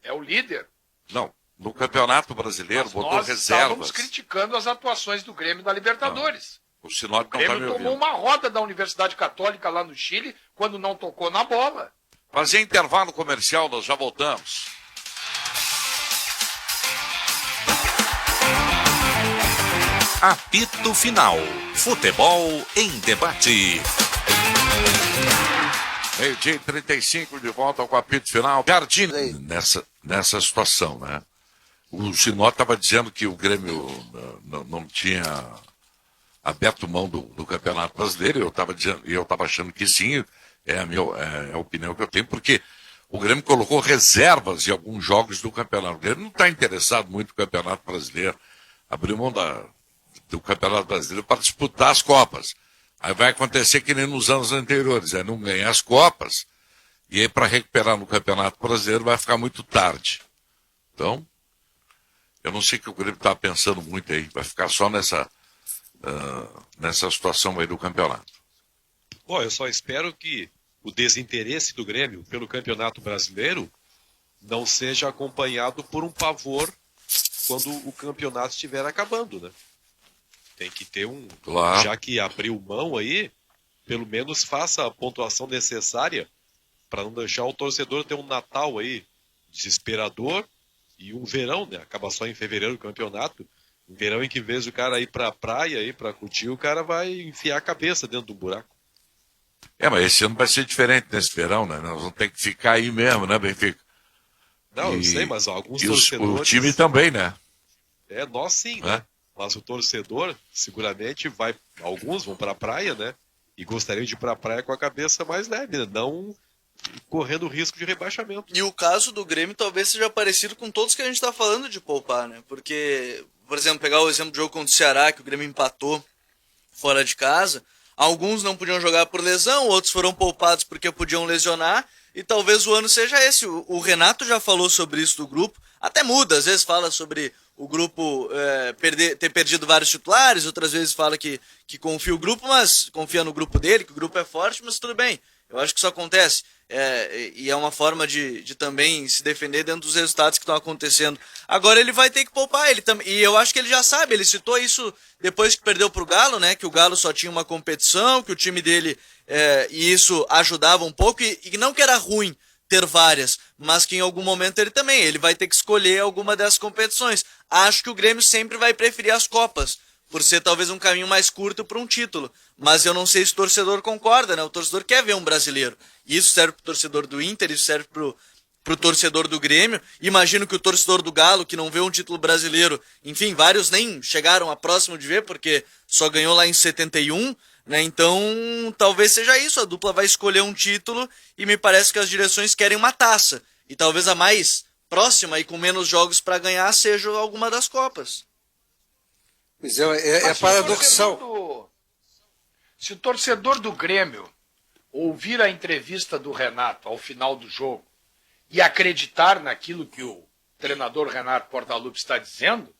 É o líder. Não, no Campeonato Brasileiro Mas botou nós estávamos reservas. criticando as atuações do Grêmio na Libertadores. O Sinop O não está me Grêmio ouvindo. tomou uma roda da Universidade Católica lá no Chile quando não tocou na bola. Fazer intervalo comercial, nós já voltamos. Apito Final. Futebol em debate. Meio-dia e 35 de volta com o apito final. Jardim, nessa situação, né? O Sinó estava dizendo que o Grêmio não tinha aberto mão do Campeonato Brasileiro. Eu estava achando que sim, é a opinião que eu tenho, porque o Grêmio colocou reservas em alguns jogos do campeonato. O Grêmio não está interessado muito no Campeonato Brasileiro. Abriu mão do Campeonato Brasileiro para disputar as Copas. Aí vai acontecer que nem nos anos anteriores, é não ganhar as Copas, e aí para recuperar no Campeonato Brasileiro vai ficar muito tarde. Então, eu não sei o que o Grêmio está pensando muito aí, vai ficar só nessa situação aí do campeonato. Bom, eu só espero que o desinteresse do Grêmio pelo Campeonato Brasileiro não seja acompanhado por um pavor quando o campeonato estiver acabando, né? Tem que ter Claro. Já que abriu mão aí, pelo menos faça a pontuação necessária para não deixar o torcedor ter um Natal aí desesperador e um verão, né? Acaba só em fevereiro o campeonato. Um verão em que, em vez do cara ir pra praia, ir pra curtir, o cara vai enfiar a cabeça dentro do buraco. Mas esse ano vai ser diferente nesse verão, né? Nós vamos ter que ficar aí mesmo, né, Benfica? Não, eu sei, mas alguns E torcedores... o time também, né? Nós sim, né? Mas o torcedor, seguramente, alguns vão pra praia, né? E gostariam de ir pra praia com a cabeça mais leve, né? Não correndo risco de rebaixamento. E o caso do Grêmio talvez seja parecido com todos que a gente tá falando de poupar, né? Porque, por exemplo, pegar o exemplo do jogo contra o Ceará, que o Grêmio empatou fora de casa, alguns não podiam jogar por lesão, outros foram poupados porque podiam lesionar, e talvez o ano seja esse. O Renato já falou sobre isso do grupo, até muda, às vezes fala sobre o grupo ter perdido vários titulares, outras vezes fala que confia o grupo, mas confia no grupo dele, que o grupo é forte, mas tudo bem. Eu acho que isso acontece. E é uma forma de também se defender dentro dos resultados que estão acontecendo. Agora ele vai ter que poupar. E eu acho que ele já sabe, ele citou isso depois que perdeu pro Galo, né? Que o Galo só tinha uma competição, que o time dele, e isso ajudava um pouco, e não que era ruim ter várias, mas que em algum momento ele vai ter que escolher alguma dessas competições. Acho que o Grêmio sempre vai preferir as Copas, por ser talvez um caminho mais curto para um título. Mas eu não sei se o torcedor concorda, né? O torcedor quer ver um brasileiro. Isso serve pro torcedor do Inter, isso serve pro torcedor do Grêmio. Imagino que o torcedor do Galo, que não vê um título brasileiro, enfim, vários nem chegaram a próximo de ver, porque só ganhou lá em 71, né? Então, talvez seja isso, a dupla vai escolher um título e me parece que as direções querem uma taça. E talvez a mais próxima e com menos jogos para ganhar seja alguma das Copas. Pois é paradoxal. Se o torcedor do Grêmio ouvir a entrevista do Renato ao final do jogo e acreditar naquilo que o treinador Renato Portaluppi está dizendo,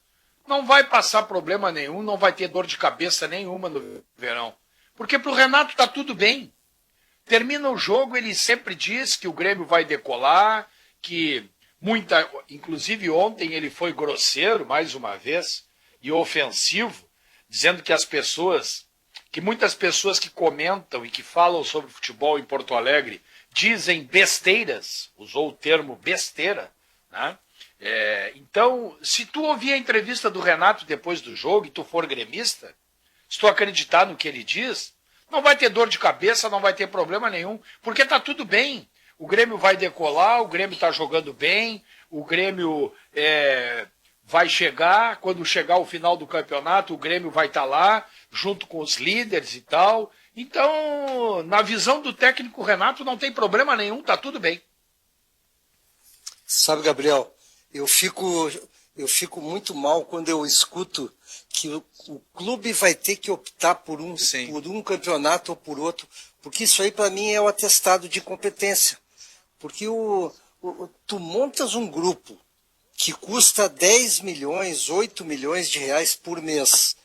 não vai passar problema nenhum, não vai ter dor de cabeça nenhuma no verão. Porque para o Renato está tudo bem. Termina o jogo, ele sempre diz que o Grêmio vai decolar, que Inclusive ontem ele foi grosseiro, mais uma vez, e ofensivo, dizendo que muitas pessoas que comentam e que falam sobre futebol em Porto Alegre dizem besteiras, usou o termo besteira, né? Então, se tu ouvir a entrevista do Renato depois do jogo e tu for gremista, se tu acreditar no que ele diz, não vai ter dor de cabeça, não vai ter problema nenhum, porque tá tudo bem. O Grêmio vai decolar, o Grêmio está jogando bem, o Grêmio vai chegar, quando chegar o final do campeonato, o Grêmio vai estar lá, junto com os líderes e tal. Então, na visão do técnico Renato, não tem problema nenhum, tá tudo bem. Sabe, Gabriel, eu fico muito mal quando eu escuto que o clube vai ter que optar por um campeonato ou por outro, porque isso aí para mim é o atestado de competência. Porque tu montas um grupo que custa 10 milhões, 8 milhões de reais por mês,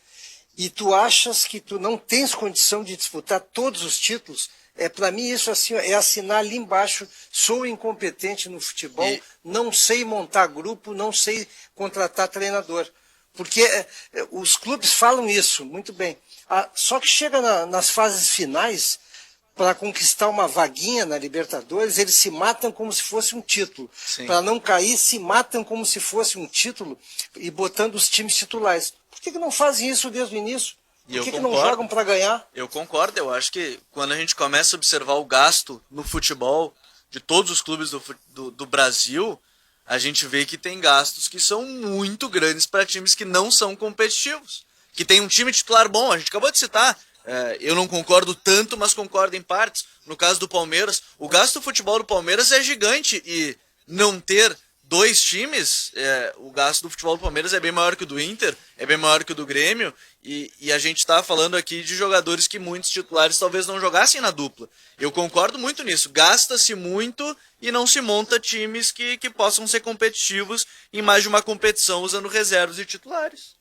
e tu achas que tu não tens condição de disputar todos os títulos, para mim isso assim, é assinar ali embaixo, sou incompetente no futebol, não sei montar grupo, não sei contratar treinador. Porque os clubes falam isso, muito bem. Só que chega nas fases finais, para conquistar uma vaguinha na Libertadores, eles se matam como se fosse um título. Para não cair, se matam como se fosse um título e botando os times titulares. Por que não fazem isso desde o início? Por que não jogam para ganhar? Eu concordo, eu acho que quando a gente começa a observar o gasto no futebol de todos os clubes do Brasil, a gente vê que tem gastos que são muito grandes para times que não são competitivos. Que tem um time titular bom, a gente acabou de citar. Eu não concordo tanto, mas concordo em partes. No caso do Palmeiras, o gasto do futebol do Palmeiras é gigante e não ter dois times, o gasto do futebol do Palmeiras é bem maior que o do Inter, é bem maior que o do Grêmio, e a gente está falando aqui de jogadores que muitos titulares talvez não jogassem na dupla. Eu concordo muito nisso, gasta-se muito e não se monta times que possam ser competitivos em mais de uma competição usando reservas e titulares.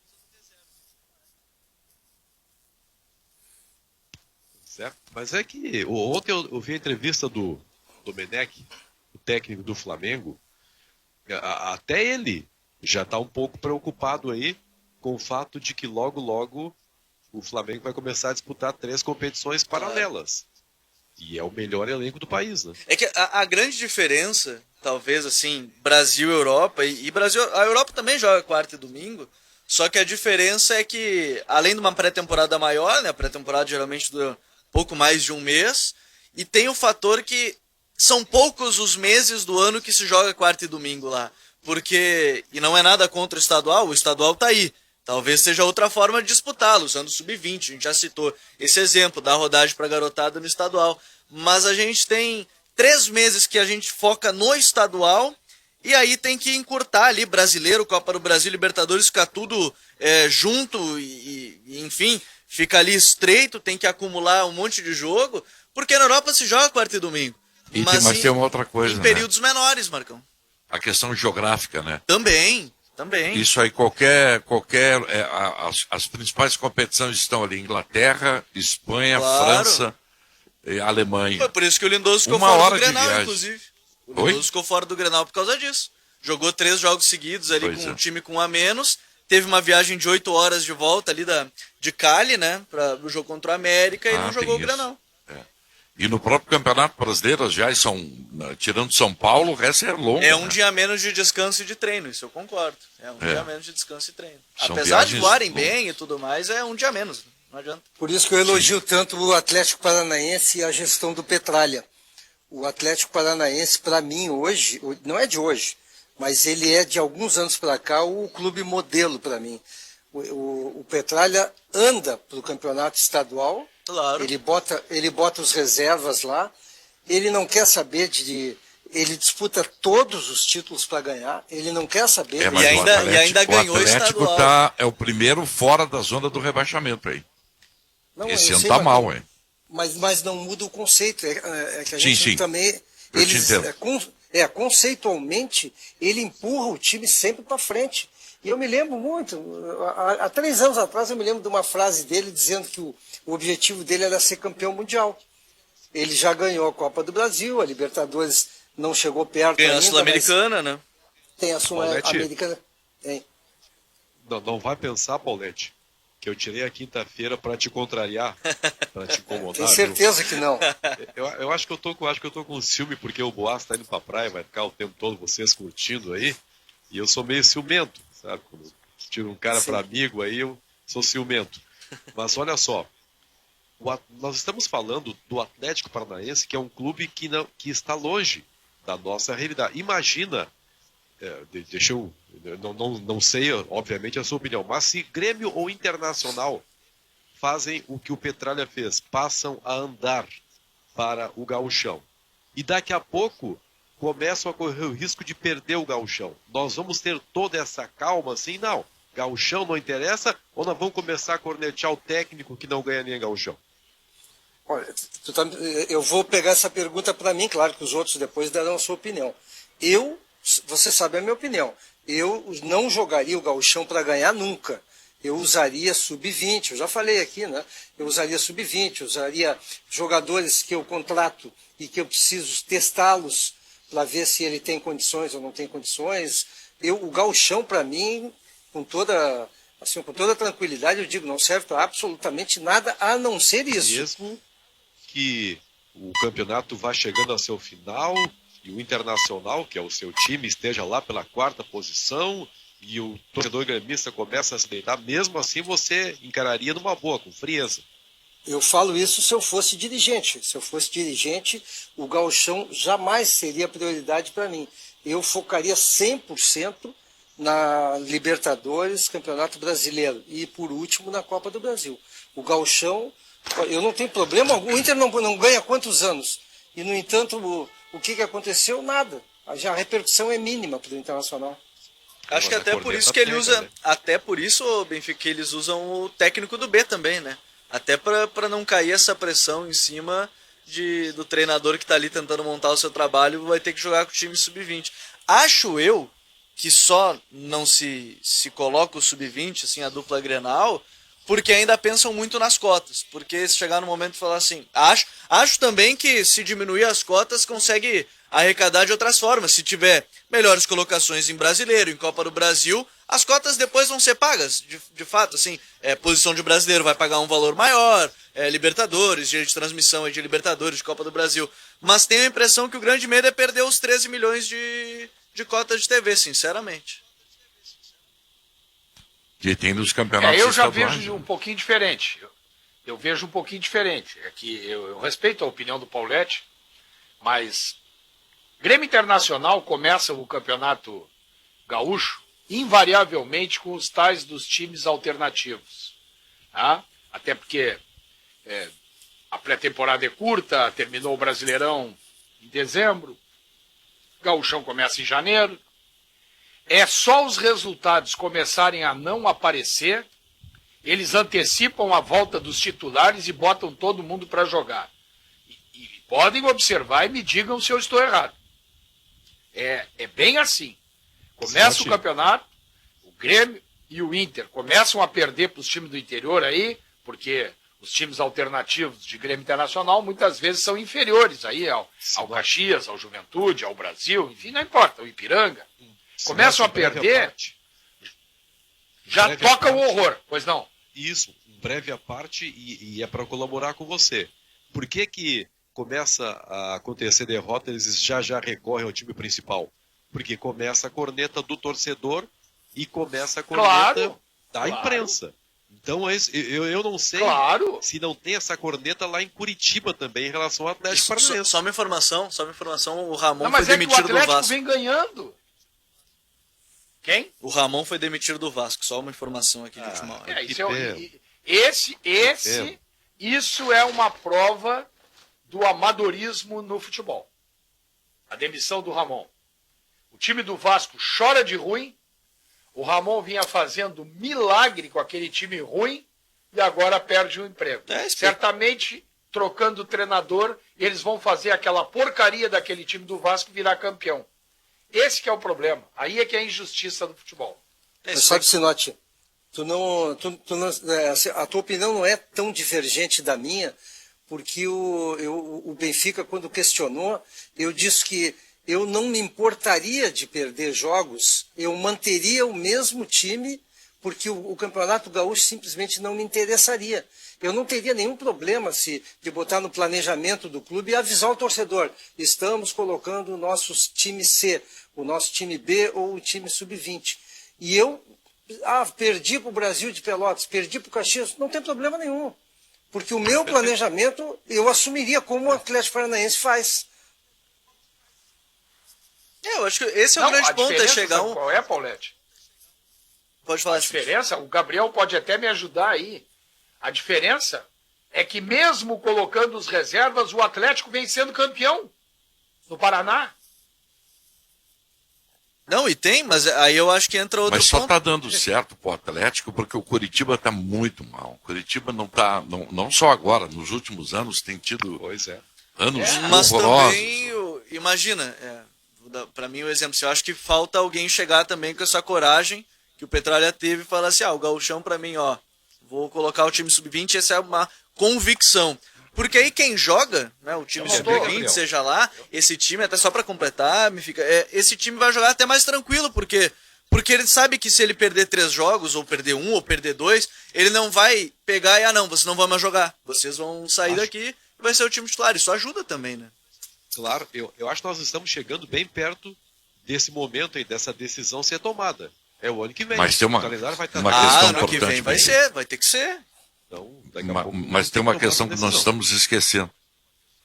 Certo? Mas é que ontem eu vi a entrevista do Domenech, o técnico do Flamengo. Até ele já está um pouco preocupado aí com o fato de que logo o Flamengo vai começar a disputar 3 competições paralelas. E é o melhor elenco do país, né? É que a grande diferença, talvez assim, Brasil e Europa, e Brasil, a Europa também joga quarta e domingo, só que a diferença é que, além de uma pré-temporada maior, né, a pré-temporada geralmente dura pouco mais de um mês, e tem o fator que são poucos os meses do ano que se joga quarta e domingo lá. Porque, e não é nada contra o estadual tá aí. Talvez seja outra forma de disputá-lo, usando o sub-20. A gente já citou esse exemplo da rodagem para garotada no estadual. Mas a gente tem 3 meses que a gente foca no estadual e aí tem que encurtar ali Brasileiro, Copa do Brasil, Libertadores, ficar tudo junto e enfim, fica ali estreito, tem que acumular um monte de jogo, porque na Europa se joga quarta e domingo. Mas tem uma outra coisa, em períodos menores, Marcão. A questão geográfica, né? Também. Isso aí, as principais competições estão ali, Inglaterra, Espanha, claro. França e Alemanha. Foi por isso que o Lindoso ficou fora do Grenal, inclusive. O Lindoso ficou fora do Grenal por causa disso. Jogou 3 jogos seguidos ali com um time com um a menos. Teve uma viagem de 8 horas de volta ali de Cali, né? Para o jogo contra o América e não jogou o Grenal. E no próprio Campeonato Brasileiro, já tirando São Paulo, o resto é longo. É um dia a menos de descanso e de treino, isso eu concordo. É um dia a menos de descanso e treino. São apesar de voarem bem e tudo mais, é um dia a menos, não adianta. Por isso que eu elogio tanto o Atlético Paranaense e a gestão do Petralha. O Atlético Paranaense, para mim, hoje, não é de hoje, mas ele é de alguns anos para cá o clube modelo para mim. O Petralha anda para o campeonato estadual. Claro. Ele bota os reservas lá, ele não quer saber ele disputa todos os títulos para ganhar, ele não quer saber. E ainda ganhou o estadual. É o primeiro fora da zona do rebaixamento aí. Não, esse ano tá mal, hein? Mas não muda o conceito, é que a gente também... Conceitualmente, ele empurra o time sempre para frente. E eu me lembro muito, há 3 anos atrás eu me lembro de uma frase dele dizendo que o objetivo dele era ser campeão mundial. Ele já ganhou a Copa do Brasil, a Libertadores não chegou perto ganhou ainda. A Sul-Americana, né? Tem a Sul-Americana. Tem. Não vai pensar, Paulete, que eu tirei a quinta-feira para te contrariar, para te incomodar. Tenho certeza que não. Eu acho que eu tô com ciúme porque o Boas tá indo pra praia, vai ficar o tempo todo vocês curtindo aí, e eu sou meio ciumento, sabe? Quando eu tiro um cara para amigo aí, eu sou ciumento. Mas olha só, nós estamos falando do Atlético Paranaense, que é um clube que está longe da nossa realidade. Imagina, deixa eu, não sei, obviamente, a sua opinião, mas se Grêmio ou Internacional fazem o que o Petralha fez, passam a andar para o gauchão, e daqui a pouco começam a correr o risco de perder o gauchão, nós vamos ter toda essa calma assim? Não, gauchão não interessa, ou nós vamos começar a cornetear o técnico que não ganha nem gauchão? Olha, eu vou pegar essa pergunta para mim, claro que os outros depois darão a sua opinião. Você sabe a minha opinião, eu não jogaria o gauchão para ganhar nunca. Eu usaria sub-20, eu já falei aqui, né? Eu usaria sub-20, usaria jogadores que eu contrato e que eu preciso testá-los para ver se ele tem condições ou não tem condições. O gauchão, para mim, com toda tranquilidade, eu digo, não serve para absolutamente nada a não ser isso. Mesmo que o campeonato vá chegando ao seu final e o Internacional, que é o seu time, esteja lá pela 4ª posição e o torcedor gremista começa a se deitar, mesmo assim você encararia numa boa, com frieza. Eu falo isso se eu fosse dirigente. Se eu fosse dirigente, o gauchão jamais seria prioridade para mim. Eu focaria 100% na Libertadores, Campeonato Brasileiro e, por último, na Copa do Brasil. O gauchão, eu não tenho problema algum. O Inter não ganha há quantos anos? E, no entanto, o que aconteceu? Nada. A repercussão é mínima para o Internacional. Acho que até por isso que ele usa, até por isso, Benfica, que eles usam o técnico do B também, né? Até para não cair essa pressão em cima do treinador que está ali tentando montar o seu trabalho, vai ter que jogar com o time sub-20. Acho eu que só não se coloca o sub-20, assim, a dupla Grenal, porque ainda pensam muito nas cotas. Porque se chegar no momento e falar assim, acho também que se diminuir as cotas consegue arrecadar de outras formas. Se tiver melhores colocações em Brasileiro, em Copa do Brasil, as cotas depois vão ser pagas, de fato, assim, posição de brasileiro vai pagar um valor maior, Libertadores, direito de transmissão de Libertadores, de Copa do Brasil. Mas tenho a impressão que o grande medo é perder os 13 milhões de cotas de TV, sinceramente. Que tem nos campeonatos eu já estaduais. vejo um pouquinho diferente. Eu vejo um pouquinho diferente. É que eu respeito a opinião do Paulete, mas Grêmio Internacional começa o campeonato gaúcho invariavelmente com os tais dos times alternativos. Tá? Até porque a pré-temporada é curta, terminou o Brasileirão em dezembro, Gauchão começa em janeiro. É só os resultados começarem a não aparecer, eles antecipam a volta dos titulares e botam todo mundo para jogar. E podem observar e me digam se eu estou errado. É bem assim. Começa o campeonato, o Grêmio e o Inter começam a perder para os times do interior aí, porque os times alternativos de Grêmio Internacional muitas vezes são inferiores aí ao Caxias, ao Juventude, ao Brasil, enfim, não importa, ao Ipiranga. Começam a perder, já toca o horror, pois não? Isso, um breve à parte e é para colaborar com você. Por que começa a acontecer derrota, eles já recorrem ao time principal? Porque começa a corneta do torcedor e começa a corneta da imprensa. Então eu não sei se não tem essa corneta lá em Curitiba também em relação ao Atlético Paranaense. Só uma informação, o Ramon não, foi demitido do Vasco. Mas o Atlético vem ganhando. Quem? O Ramon foi demitido do Vasco, só uma informação aqui de última hora. Isso é uma prova do amadorismo no futebol. A demissão do Ramon. O time do Vasco chora de ruim, o Ramon vinha fazendo milagre com aquele time ruim e agora perde o emprego. Certamente, trocando o treinador, eles vão fazer aquela porcaria daquele time do Vasco virar campeão. Esse que é o problema. Aí é que é a injustiça do futebol. Mas sabe, Sinote, a tua opinião não é tão divergente da minha, porque o Benfica, quando questionou, eu disse que eu não me importaria de perder jogos, eu manteria o mesmo time, porque o Campeonato Gaúcho simplesmente não me interessaria. Eu não teria nenhum problema de botar no planejamento do clube e avisar o torcedor: estamos colocando o nosso time C, o nosso time B ou o time sub-20. E eu perdi para o Brasil de Pelotas, perdi para o Caxias, não tem problema nenhum. Porque o meu planejamento eu assumiria como o Atlético Paranaense faz. Eu acho que esse é o grande ponto, é chegar Qual é, Paulete? Pode falar. A diferença, o Gabriel pode até me ajudar aí. A diferença é que mesmo colocando os reservas, o Atlético vem sendo campeão no Paraná. Não, e tem, mas aí eu acho que entra outro Mas só ponto. está dando certo pro Atlético porque o Curitiba está muito mal. O Curitiba não está, não só agora, nos últimos anos tem tido Pois é. anos Mas horrorosos. também, imagina, para mim o exemplo, eu acho que falta alguém chegar também com essa coragem que o Petralha teve e falar assim: o Gauchão para mim, vou colocar o time sub-20, essa é uma convicção. Porque aí quem joga, né, o time sub-20, seja lá, esse time, até só para completar, esse time vai jogar até mais tranquilo, porque ele sabe que se ele perder 3 jogos, ou perder 1, ou perder 2, ele não vai pegar e, vocês não vão mais jogar, vocês vão sair daqui e vai ser o time titular. Isso ajuda também, né? Claro, eu acho que nós estamos chegando bem perto desse momento aí, dessa decisão ser tomada. É o ano que vem. Mas tem O calendário vai estar... uma questão ano que vem importante. vai ter que ser. Então, daqui a pouco Mas tem uma questão que nós decisão. estamos esquecendo.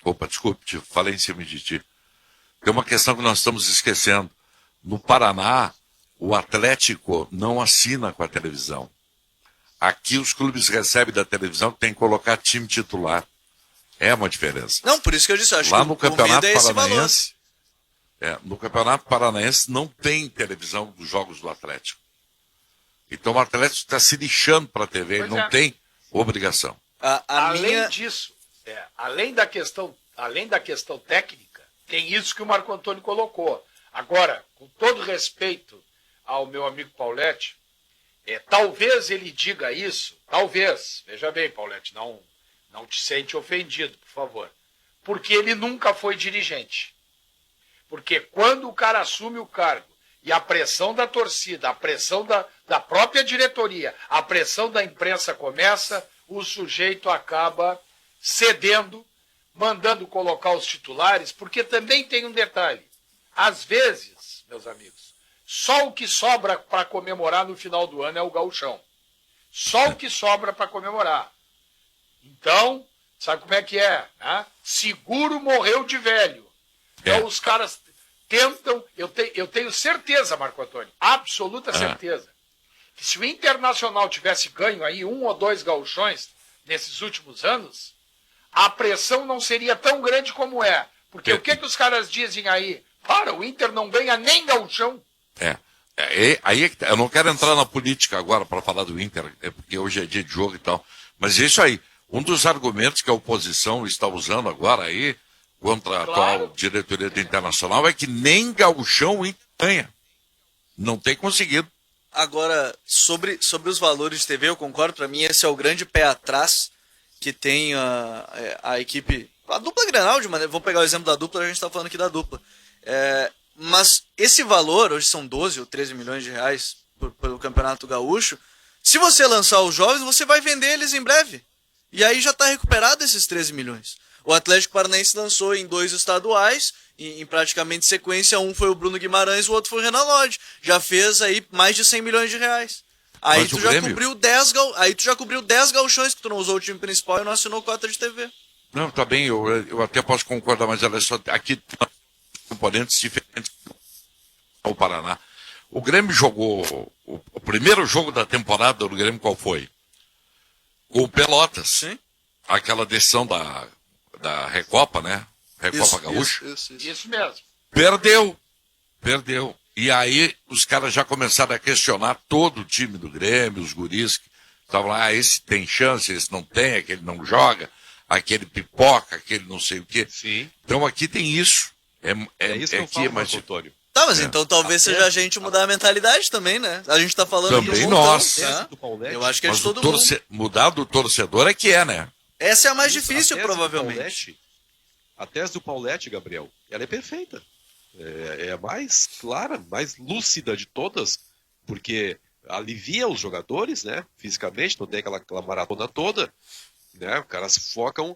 Opa, desculpe, falei em cima de ti. Tem uma questão que nós estamos esquecendo. No Paraná, o Atlético não assina com a televisão. Aqui os clubes recebem da televisão que tem que colocar time titular. É uma diferença. Não, por isso que eu disse, acho Lá que no o medo Campeonato é esse valor. Paranaense, no Campeonato Paranaense não tem televisão dos jogos do Atlético. Então o Atlético está se lixando para a TV, ele Pois não é. tem obrigação. Além disso, além da questão técnica, tem isso que o Marco Antônio colocou. Agora, com todo respeito ao meu amigo Paulete, talvez ele diga isso, talvez, veja bem, Paulete, não te sente ofendido, por favor, porque ele nunca foi dirigente. Porque quando o cara assume o cargo e a pressão da torcida, a pressão da própria diretoria, a pressão da imprensa começa, o sujeito acaba cedendo, mandando colocar os titulares, porque também tem um detalhe. Às vezes, meus amigos, só o que sobra para comemorar no final do ano é o gauchão. Só o que sobra para comemorar. Então, sabe como é que é? Né? Seguro morreu de velho. Então os caras tentam, eu tenho certeza, Marco Antônio, absoluta certeza, que se o Internacional tivesse ganho aí 1 ou 2 gauchões nesses últimos anos, a pressão não seria tão grande como é. Porque o que os caras dizem aí? O Inter não ganha nem gauchão. Aí é que eu não quero entrar na política agora para falar do Inter, porque hoje é dia de jogo e tal. Mas é isso aí. Um dos argumentos que a oposição está usando agora aí, contra a atual diretoria do Internacional, é que nem gauchão o Inter ganha. Não tem conseguido. Agora, sobre os valores de TV, eu concordo, para mim esse é o grande pé atrás que tem a equipe, a dupla Grenal, de maneira, vou pegar o exemplo da dupla, a gente está falando aqui da dupla. Mas esse valor, hoje são 12 ou 13 milhões de reais pelo Campeonato Gaúcho, se você lançar os jovens, você vai vender eles em breve. E aí já está recuperado esses 13 milhões. O Atlético Paranaense lançou em 2 estaduais, em praticamente sequência, um foi o Bruno Guimarães, o outro foi o Renan Lodge. Já fez aí mais de 100 milhões de reais. Aí Mas tu o já Grêmio- cobriu 10 gauchões que tu não usou o time principal e não assinou cota de TV. Não, tá bem, eu até posso concordar, mas olha só, aqui tem componentes diferentes ao Paraná. O Grêmio jogou, o primeiro jogo da temporada do Grêmio qual foi? Com o Pelotas. Sim. Aquela decisão da Recopa, né? Recopa Gaúcha. Isso mesmo. Perdeu. E aí os caras já começaram a questionar todo o time do Grêmio, os guris que estavam lá, esse tem chance, esse não tem, aquele não joga, aquele pipoca, aquele não sei o quê. Sim. Então aqui tem isso. É isso que eu aqui, falo, mas Marco Antônio. Tá, mas então talvez seja a gente mudar a mentalidade também, né? A gente tá falando Também de um montão, nós. tá? Do Paulete, Eu acho que é de mas o todo mundo. mudar do torcedor é que é, né? Essa é a mais Isso, difícil, a tese do provavelmente. Paulete, a tese do Paulete, Gabriel, ela é perfeita. É a mais clara, mais lúcida de todas, porque alivia os jogadores, né? Fisicamente, não tem aquela maratona toda, né? Os caras focam.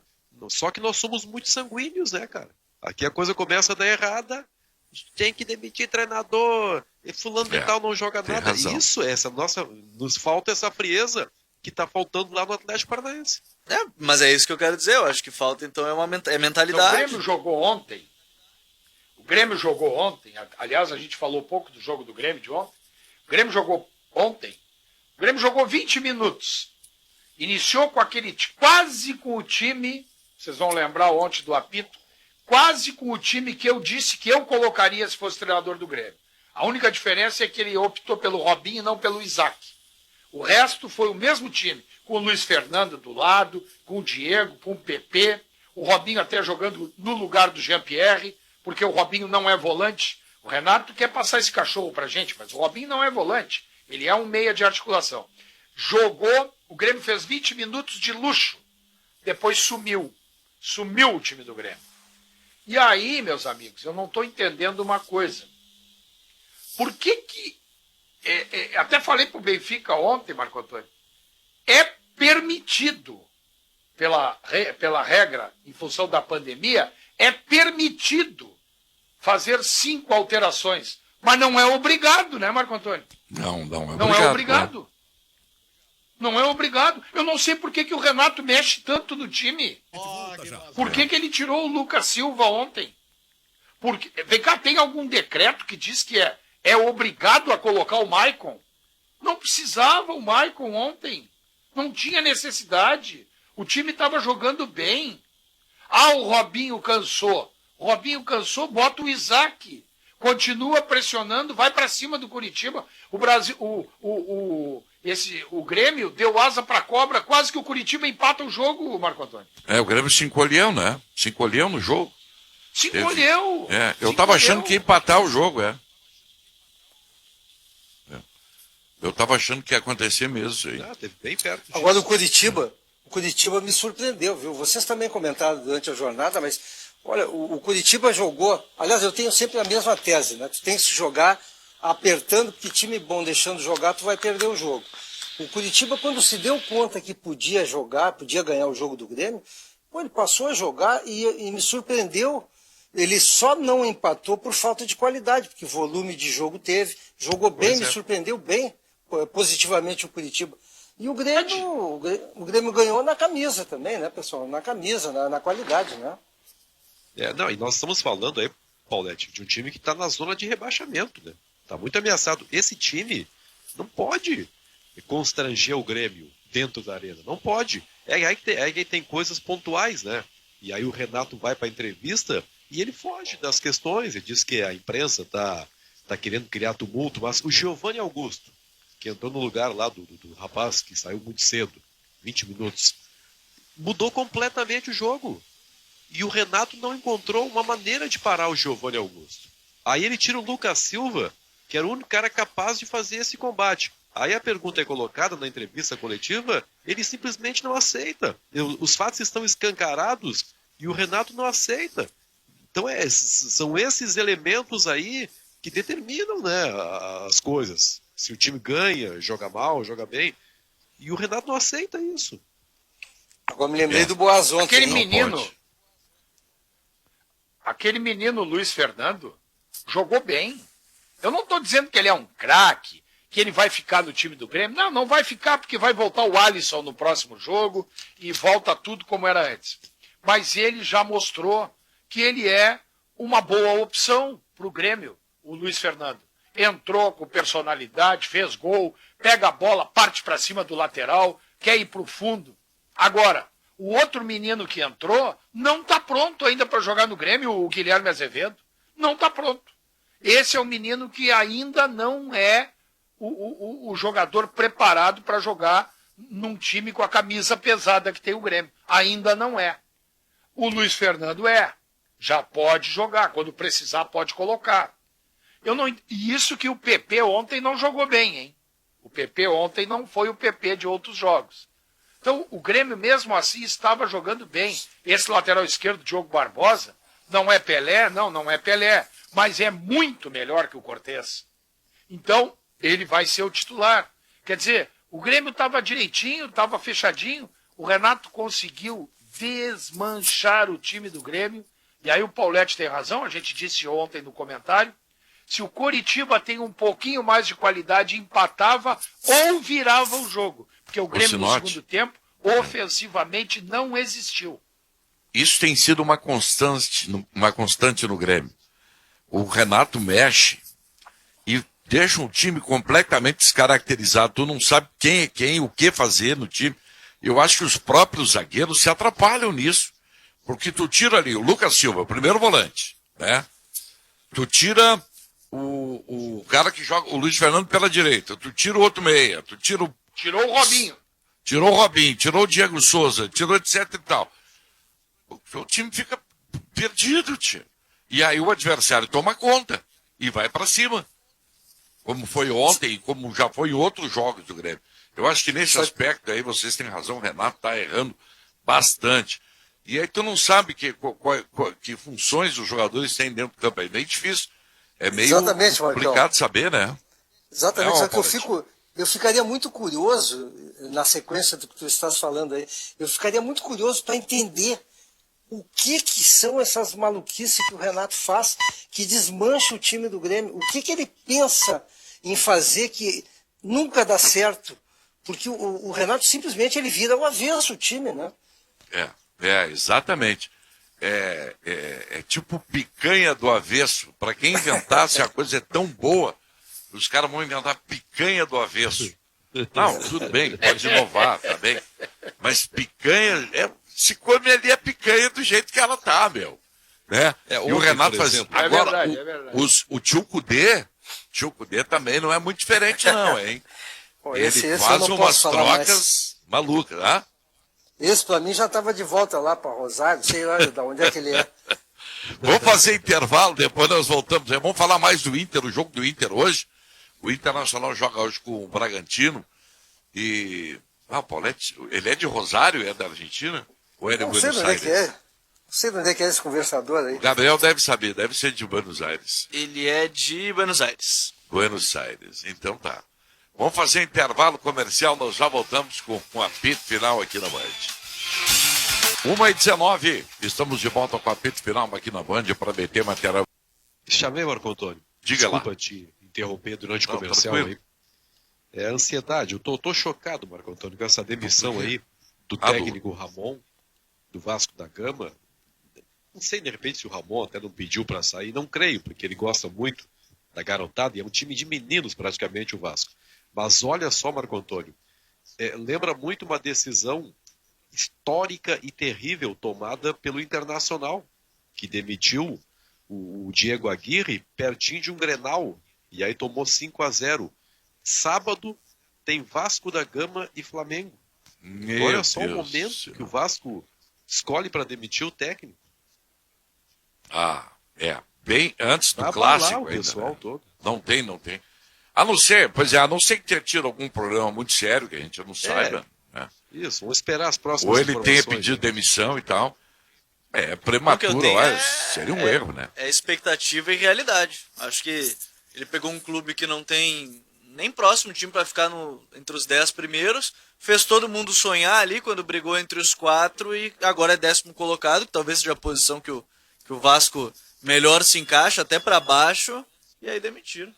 Só que nós somos muito sanguíneos, né, cara? Aqui a coisa começa a dar errada, tem que demitir treinador, e fulano de tal não joga tem nada. razão. Isso, essa nossa. Nos falta essa frieza que tá faltando lá no Atlético Paranaense. Mas é isso que eu quero dizer. Eu acho que falta, então, é Então, o mentalidade. Grêmio jogou ontem. O Grêmio jogou ontem. Aliás, a gente falou pouco do jogo do Grêmio de ontem. O Grêmio jogou ontem. O Grêmio jogou 20 minutos. Iniciou com quase com o time, vocês vão lembrar ontem do apito, quase com o time que eu disse que eu colocaria se fosse treinador do Grêmio. A única diferença é que ele optou pelo Robinho e não pelo Isaac. O resto foi o mesmo time, com o Luiz Fernando do lado, com o Diego, com o PP, o Robinho até jogando no lugar do Jean-Pierre, porque o Robinho não é volante. O Renato quer passar esse cachorro pra gente, mas o Robinho não é volante. Ele é um meia de articulação. Jogou, o Grêmio fez 20 minutos de luxo. Depois sumiu. Sumiu o time do Grêmio. E aí, meus amigos, eu não estou entendendo uma coisa. Por que até falei para o Benfica ontem, Marco Antônio, é permitido, pela regra, em função da pandemia, é permitido fazer 5 alterações. Mas não é obrigado, né, Marco Antônio? Não é Não obrigado. é obrigado. Não é obrigado. Eu não sei por que o Renato mexe tanto no time. Por que ele tirou o Lucas Silva ontem? Porque, vem cá, tem algum decreto que diz que é obrigado a colocar o Maicon? Não precisava o Maicon ontem. Não tinha necessidade. O time estava jogando bem. O Robinho cansou. O Robinho cansou, bota o Isaac. Continua pressionando, vai para cima do Curitiba. O Brasil, o Grêmio deu asa para cobra, quase que o Curitiba empata o jogo, Marco Antônio. O Grêmio se encolheu, né? Se encolheu no jogo. Se encolheu. Eu tava achando que ia empatar o jogo, Eu tava achando que ia acontecer mesmo isso aí. Teve bem perto. Agora o Curitiba me surpreendeu, viu? Vocês também comentaram durante a jornada, mas olha, o Curitiba jogou. Aliás, eu tenho sempre a mesma tese, né? Tu tem que se jogar apertando, porque time bom deixando jogar, tu vai perder o jogo. O Curitiba, quando se deu conta que podia jogar, podia ganhar o jogo do Grêmio, ele passou a jogar e me surpreendeu. Ele só não empatou por falta de qualidade, porque volume de jogo teve, jogou bem, me surpreendeu bem, positivamente o Curitiba. E o Grêmio ganhou na camisa também, né, pessoal? Na camisa, na qualidade, né? E nós estamos falando aí, Paulete, de um time que está na zona de rebaixamento, né? Está muito ameaçado. Esse time não pode constranger o Grêmio dentro da arena. Não pode. É aí que tem coisas pontuais, né? E aí o Renato vai para a entrevista e ele foge das questões. Ele diz que a imprensa tá querendo criar tumulto, mas o Giovanni Augusto, que entrou no lugar lá do rapaz que saiu muito cedo, 20 minutos, mudou completamente o jogo. E o Renato não encontrou uma maneira de parar o Giovanni Augusto. Aí ele tira o Lucas Silva, que era o único cara capaz de fazer esse combate. Aí a pergunta é colocada na entrevista coletiva, ele simplesmente não aceita. Os fatos estão escancarados e o Renato não aceita. Então são esses elementos aí que determinam, né, as coisas. Se o time ganha, joga mal, joga bem. E o Renato não aceita isso. Agora me lembrei do Boaz ontem. Aquele menino Luiz Fernando jogou bem. Eu não estou dizendo que ele é um craque, que ele vai ficar no time do Grêmio. Não vai ficar porque vai voltar o Alisson no próximo jogo e volta tudo como era antes. Mas ele já mostrou que ele é uma boa opção para o Grêmio, o Luiz Fernando. Entrou com personalidade, fez gol, pega a bola, parte para cima do lateral, quer ir para o fundo. Agora, o outro menino que entrou não está pronto ainda para jogar no Grêmio, o Guilherme Azevedo. Não está pronto. Esse é o menino que ainda não é o jogador preparado para jogar num time com a camisa pesada que tem o Grêmio. Ainda não é. O Luiz Fernando já pode jogar. Quando precisar, pode colocar. E isso que o PP ontem não jogou bem, hein? O PP ontem não foi o PP de outros jogos. Então, o Grêmio, mesmo assim, estava jogando bem. Esse lateral esquerdo, Diogo Barbosa, Não é Pelé? Não é Pelé. Mas é muito melhor que o Cortez. Então, ele vai ser o titular. Quer dizer, o Grêmio estava direitinho, estava fechadinho. O Renato conseguiu desmanchar o time do Grêmio. E aí o Paulete tem razão, a gente disse ontem no comentário. Se o Coritiba tem um pouquinho mais de qualidade, empatava ou virava o jogo. Porque o Grêmio no segundo tempo, ofensivamente, não existiu. Isso tem sido uma constante no Grêmio. O Renato mexe e deixa um time completamente descaracterizado. Tu não sabe quem é quem, o que fazer no time. Eu acho que os próprios zagueiros se atrapalham nisso. Porque tu tira ali o Lucas Silva, primeiro volante, né? Tu tira o cara que joga, o Luiz Fernando pela direita. Tu tira o outro meia. Tirou o Robinho. Tirou o Robinho, tirou o Diego Souza, tirou etc e tal. O time fica perdido, tio. E aí o adversário toma conta e vai para cima. Como foi ontem e como já foi em outros jogos do Grêmio. Eu acho que nesse aspecto aí vocês têm razão, o Renato está errando bastante. E aí tu não sabe que funções os jogadores têm dentro do campo. É bem difícil. É meio complicado saber, né? Exatamente, só que eu ficaria muito curioso, na sequência do que tu estás falando aí, eu ficaria muito curioso para entender o que são essas maluquices que o Renato faz, que desmancha o time do Grêmio. O que ele pensa em fazer que nunca dá certo? Porque o Renato simplesmente ele vira o avesso o time, né? Exatamente. É tipo picanha do avesso. Para quem inventasse a coisa é tão boa, os caras vão inventar picanha do avesso. Não, tudo bem, pode inovar, tá bem. Mas picanha, se come ali a picanha do jeito que ela tá, meu. Né? E o Renato faz. Agora, o Tio Cudê também não é muito diferente, não, hein? Pô, ele faz umas trocas malucas, né? Esse, pra mim, já estava de volta lá para Rosário, sei lá de onde é que ele é. Vamos fazer intervalo, depois nós voltamos. Vamos falar mais do Inter, o jogo do Inter hoje. O Internacional joga hoje com o Bragantino. E. O Paulete, ele é de Rosário, é da Argentina? Ou é de Buenos Aires? Não sei de onde é que é esse conversador aí. O Gabriel deve saber, deve ser de Buenos Aires. Ele é de Buenos Aires. Buenos Aires, então tá. Vamos fazer intervalo comercial, nós já voltamos com o apito final aqui na Band. 1h19, estamos de volta com o apito final aqui na Band para meter material. Chamei, Marco Antônio. Diga Desculpa te interromper durante o comercial aí. É ansiedade. Eu tô chocado, Marco Antônio, com essa demissão aí do técnico Ramon, do Vasco da Gama. Não sei, de repente, se o Ramon até não pediu para sair. Não creio, porque ele gosta muito da garotada e é um time de meninos praticamente o Vasco. Mas olha só, Marco Antônio, lembra muito uma decisão histórica e terrível tomada pelo Internacional, que demitiu o Diego Aguirre pertinho de um Grenal, e aí tomou 5-0. Sábado tem Vasco da Gama e Flamengo. Olha só o momento que o Vasco escolhe para demitir o técnico. Bem antes do clássico. O pessoal todo. Não tem. A não ser que tenha tido algum problema muito sério que a gente não saiba. Né? Isso, vamos esperar as próximas informações. Ou ele tenha pedido demissão e tal. É prematuro, seria um erro, né? É expectativa e realidade. Acho que ele pegou um clube que não tem nem próximo time para ficar entre os 10 primeiros, fez todo mundo sonhar ali quando brigou entre os 4 e agora é 10º colocado, que talvez seja a posição que o Vasco melhor se encaixa, até para baixo, e aí demitiram.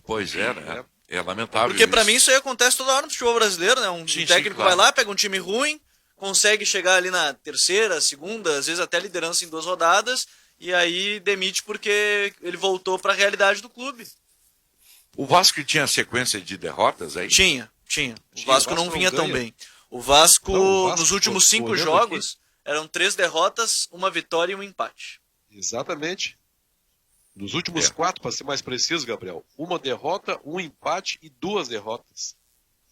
Pois é, né? É lamentável. Porque para mim isso aí acontece toda hora no futebol brasileiro, né? Um técnico vai lá, pega um time ruim, consegue chegar ali na terceira, segunda, às vezes até liderança em 2 rodadas, e aí demite porque ele voltou para a realidade do clube. O Vasco tinha sequência de derrotas aí? Tinha. O Vasco não vinha tão bem. O Vasco nos últimos 5 jogos, eram 3 derrotas, 1 vitória e 1 empate. Exatamente. Nos últimos 4, para ser mais preciso, Gabriel, 1 derrota, 1 empate e 2 derrotas.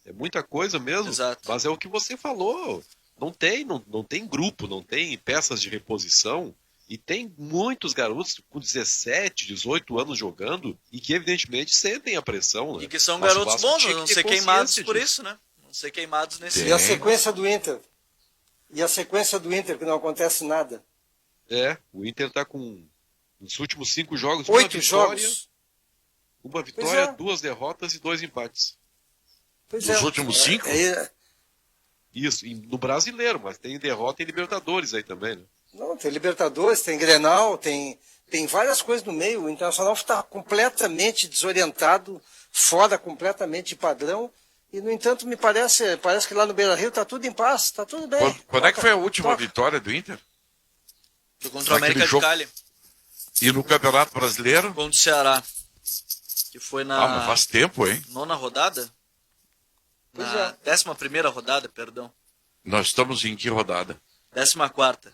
É muita coisa mesmo. Exato. Mas é o que você falou. Não tem grupo, não tem peças de reposição. E tem muitos garotos com 17, 18 anos jogando e que evidentemente sentem a pressão. Né? E que são garotos bons, não ser queimados por isso, né? Não ser queimados nesse... E a sequência do Inter? Que não acontece nada? O Inter tá com, nos últimos 5 jogos, 8 jogos. uma vitória, é. 2 derrotas e 2 empates. Pois Nos últimos 5? Isso, no brasileiro, mas tem derrota em Libertadores aí também, né? Não, tem Libertadores, tem Grenal, tem várias coisas no meio. O Internacional está completamente desorientado, fora completamente de padrão. E, no entanto, me parece que lá no Beira-Rio está tudo em paz, está tudo bem. Quando é que foi a última toca. vitória do Inter? Foi contra o Naquele América jogo- de Cali, E no Campeonato Brasileiro? contra o Ceará. Que foi Ah, mas na faz tempo, hein? 9ª rodada? Pois Na 11ª rodada, perdão. Nós estamos em que rodada? 14ª.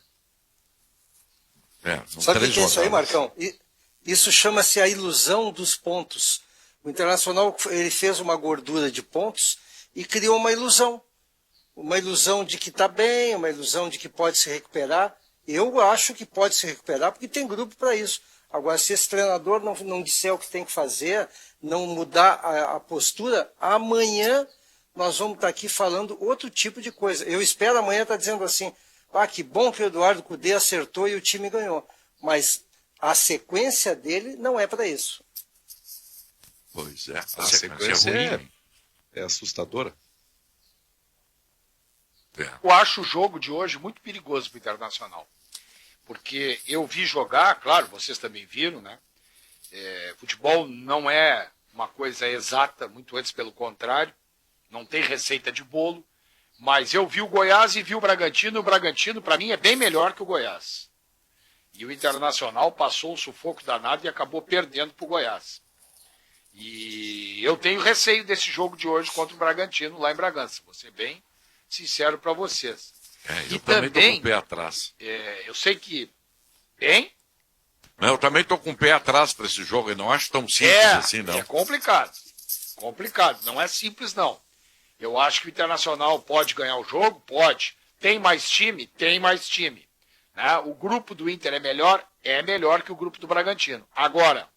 São Sabe o 3 que é isso aí, rodadas. Marcão? Isso chama-se a ilusão dos pontos. O Internacional ele fez uma gordura de pontos e criou uma ilusão. Uma ilusão de que está bem, uma ilusão de que pode se recuperar. Eu acho que pode se recuperar porque tem grupo para isso. Agora, se esse treinador não disser o que tem que fazer, não mudar a postura, amanhã nós vamos estar aqui falando outro tipo de coisa. Eu espero amanhã estar dizendo assim, que bom que o Eduardo Cudê acertou e o time ganhou. Mas a sequência dele não é para isso. Pois é, A sequência é ruim. é assustadora. Eu acho o jogo de hoje muito perigoso para o Internacional. Porque eu vi jogar, claro, vocês também viram, né? Futebol não é uma coisa exata, muito antes pelo contrário. Não tem receita de bolo. Mas eu vi o Goiás e vi o Bragantino. O Bragantino, para mim, é bem melhor que o Goiás. E o Internacional passou um sufoco danado e acabou perdendo para o Goiás. E eu tenho receio desse jogo de hoje contra o Bragantino, lá em Bragança. Vou ser bem sincero para vocês. Eu E também estou também- com o pé atrás. Eu sei que... Hein? Eu também estou com o pé atrás para esse jogo. Eu não acho tão simples assim, não. É complicado. Complicado. Não é simples, não. Eu acho que o Internacional pode ganhar o jogo? Pode. Tem mais time? Tem mais time. Né? O grupo do Inter é melhor? É melhor que o grupo do Bragantino. Agora,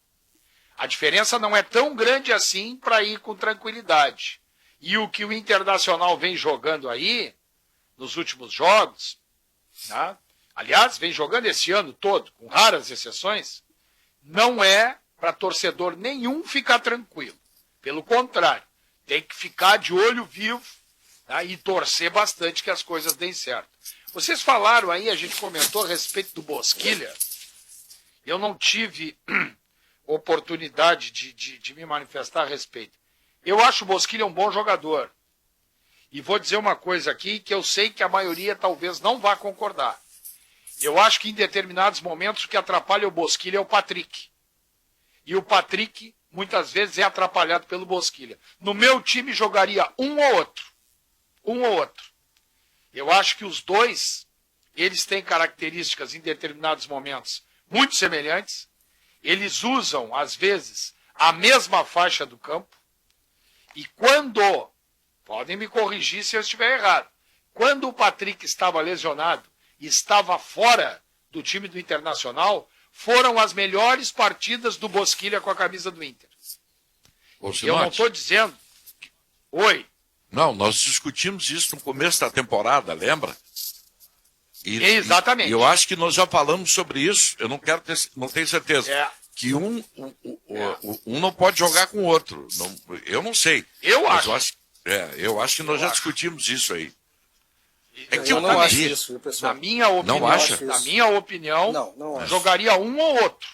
a diferença não é tão grande assim para ir com tranquilidade. E o que o Internacional vem jogando aí, nos últimos jogos, né? Aliás, vem jogando esse ano todo, com raras exceções, não é para torcedor nenhum ficar tranquilo. Pelo contrário, tem que ficar de olho vivo, tá? E torcer bastante que as coisas deem certo. Vocês falaram aí, a gente comentou a respeito do Bosquilha. Eu não tive oportunidade de me manifestar a respeito. Eu acho o Bosquilha um bom jogador. E vou dizer uma coisa aqui que eu sei que a maioria talvez não vá concordar. Eu acho que em determinados momentos o que atrapalha o Bosquilha é o Patrick. E o Patrick muitas vezes é atrapalhado pelo Bosquilha. No meu time jogaria um ou outro. Um ou outro. Eu acho que os dois, eles têm características em determinados momentos muito semelhantes. Eles usam, às vezes, a mesma faixa do campo. E quando, podem me corrigir se eu estiver errado, quando o Patrick estava lesionado e estava fora do time do Internacional, foram as melhores partidas do Bosquilha com a camisa do Inter. Ô, Eu não Sinote, estou dizendo... Oi. não, nós discutimos isso no começo da temporada, lembra? Exatamente. E eu acho que nós já falamos sobre isso. Eu não tenho certeza. É. Que um não pode jogar com o outro. Eu não sei. Eu Mas eu acho que nós já discutimos isso aí. É que Eu não acho Patrick- isso, viu, pessoal? Na minha opinião, Não acha? na minha opinião, Não acho. jogaria um ou outro.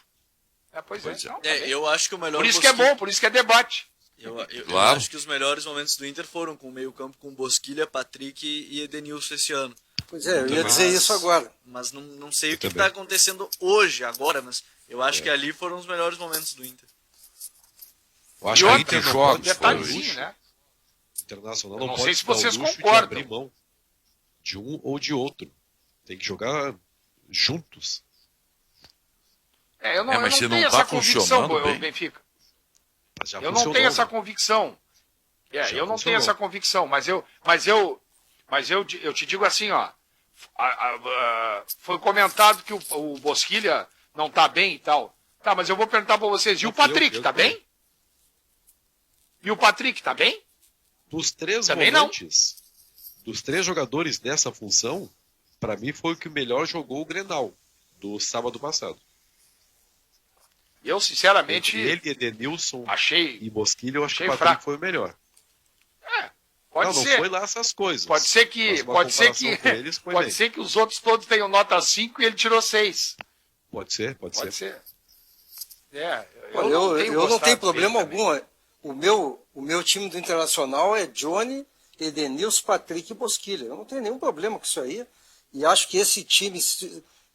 Pois Pois é. é. Não, tá bem. Eu acho que o melhor Por isso que é Bosquilha- bom, por isso que é debate. Eu Claro. acho que os melhores momentos do Inter foram com o meio-campo com Bosquilha, Patrick e Edenilson esse ano. Pois é, eu ia dizer isso agora. Mas não sei o que também. está acontecendo hoje, agora, mas eu acho que ali foram os melhores momentos do Inter. Eu acho E que o outro Inter não jogos pode dar o detalhezinho, luxo. né? O Internacional Eu não não pode sei se dar o vocês luxo de concordam. abrir mão de um ou de outro. Tem que jogar juntos. Eu não, É, eu mas não se não tenho tá essa convicção, funcionando bem. Benfica. Mas já Eu não funcionou, tenho essa né? convicção. Já Eu não tenho funcionou. essa convicção, mas eu te digo assim, ó. Foi comentado que o Bosquilha não tá bem e tal. Tá, mas eu vou perguntar pra vocês, e o Patrick, eu tá também. bem? E o Patrick, tá bem? Dos três Também não. volantes, dos três jogadores dessa função, para mim foi o que melhor jogou o Grenal. do sábado passado. Eu, sinceramente, Ele, Edenilson achei. e Bosquilha, eu acho que o achei Patrick fraco. foi o melhor. Pode não ser. foi lá essas coisas. Pode ser que. Mas uma Pode ser comparação que. com eles, foi Pode bem. ser que os outros todos tenham nota 5 e ele tirou 6. Pode ser. Pode ser. Olha, eu não gostado tenho problema dele também. algum. O meu time do Internacional é Johnny, Edenilson, Patrick e Bosquilha. Eu não tenho nenhum problema com isso aí. E acho que esse time,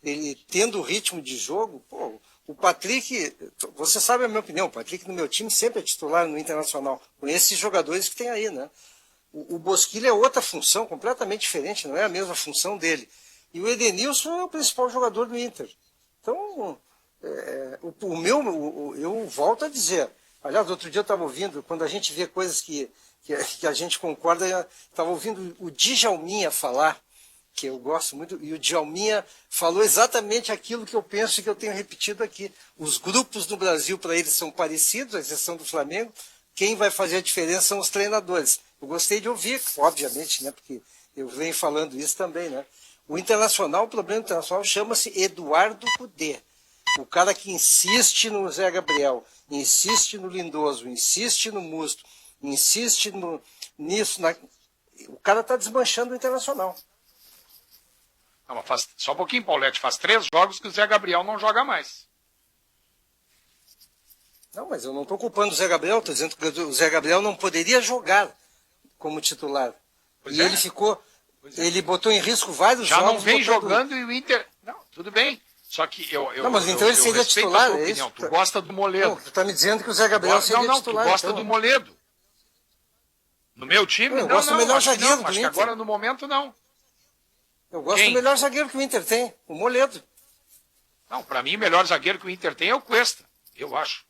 ele tendo o ritmo de jogo, pô, o Patrick, você sabe a minha opinião, o Patrick no meu time sempre é titular no Internacional, com esses jogadores que tem aí, né? O Bosquilha é outra função, completamente diferente, não é a mesma função dele. E o Edenilson é o principal jogador do Inter. Então, eu volto a dizer, aliás, outro dia eu estava ouvindo, quando a gente vê coisas que a gente concorda, estava ouvindo o Djalminha falar, que eu gosto muito, e o Djalminha falou exatamente aquilo que eu penso e que eu tenho repetido aqui. Os grupos no Brasil, para eles, são parecidos, à exceção do Flamengo. Quem vai fazer a diferença são os treinadores. Eu gostei de ouvir, obviamente, né, porque eu venho falando isso também, né? O Internacional, o problema internacional chama-se Eduardo Cudê. O cara que insiste no Zé Gabriel, insiste no Lindoso, insiste no Musto, insiste nisso. O cara está desmanchando o Internacional. Não, mas só um pouquinho, Paulete. Faz 3 jogos que o Zé Gabriel não joga mais. Não, mas eu não estou culpando o Zé Gabriel, estou dizendo que o Zé Gabriel não poderia jogar como titular. Pois e é. ele ficou. Ele botou em risco vários Já jogos. não vem botando- jogando e o Inter. Não, tudo bem. Só que eu. Não, mas então ele seria respeito titular, a tua é opinião. isso? Tu gosta do Moledo. Não, tu está me dizendo que o Zé Gabriel seria Não, titular. tu gosta então. do Moledo. No meu time, Eu gosto do melhor acho que zagueiro não. do Acho que Inter. agora, no momento, não. Eu gosto Quem? do melhor zagueiro que o Inter tem, o Moledo. Não, pra mim, o melhor zagueiro que o Inter tem é o Cuesta. Eu acho.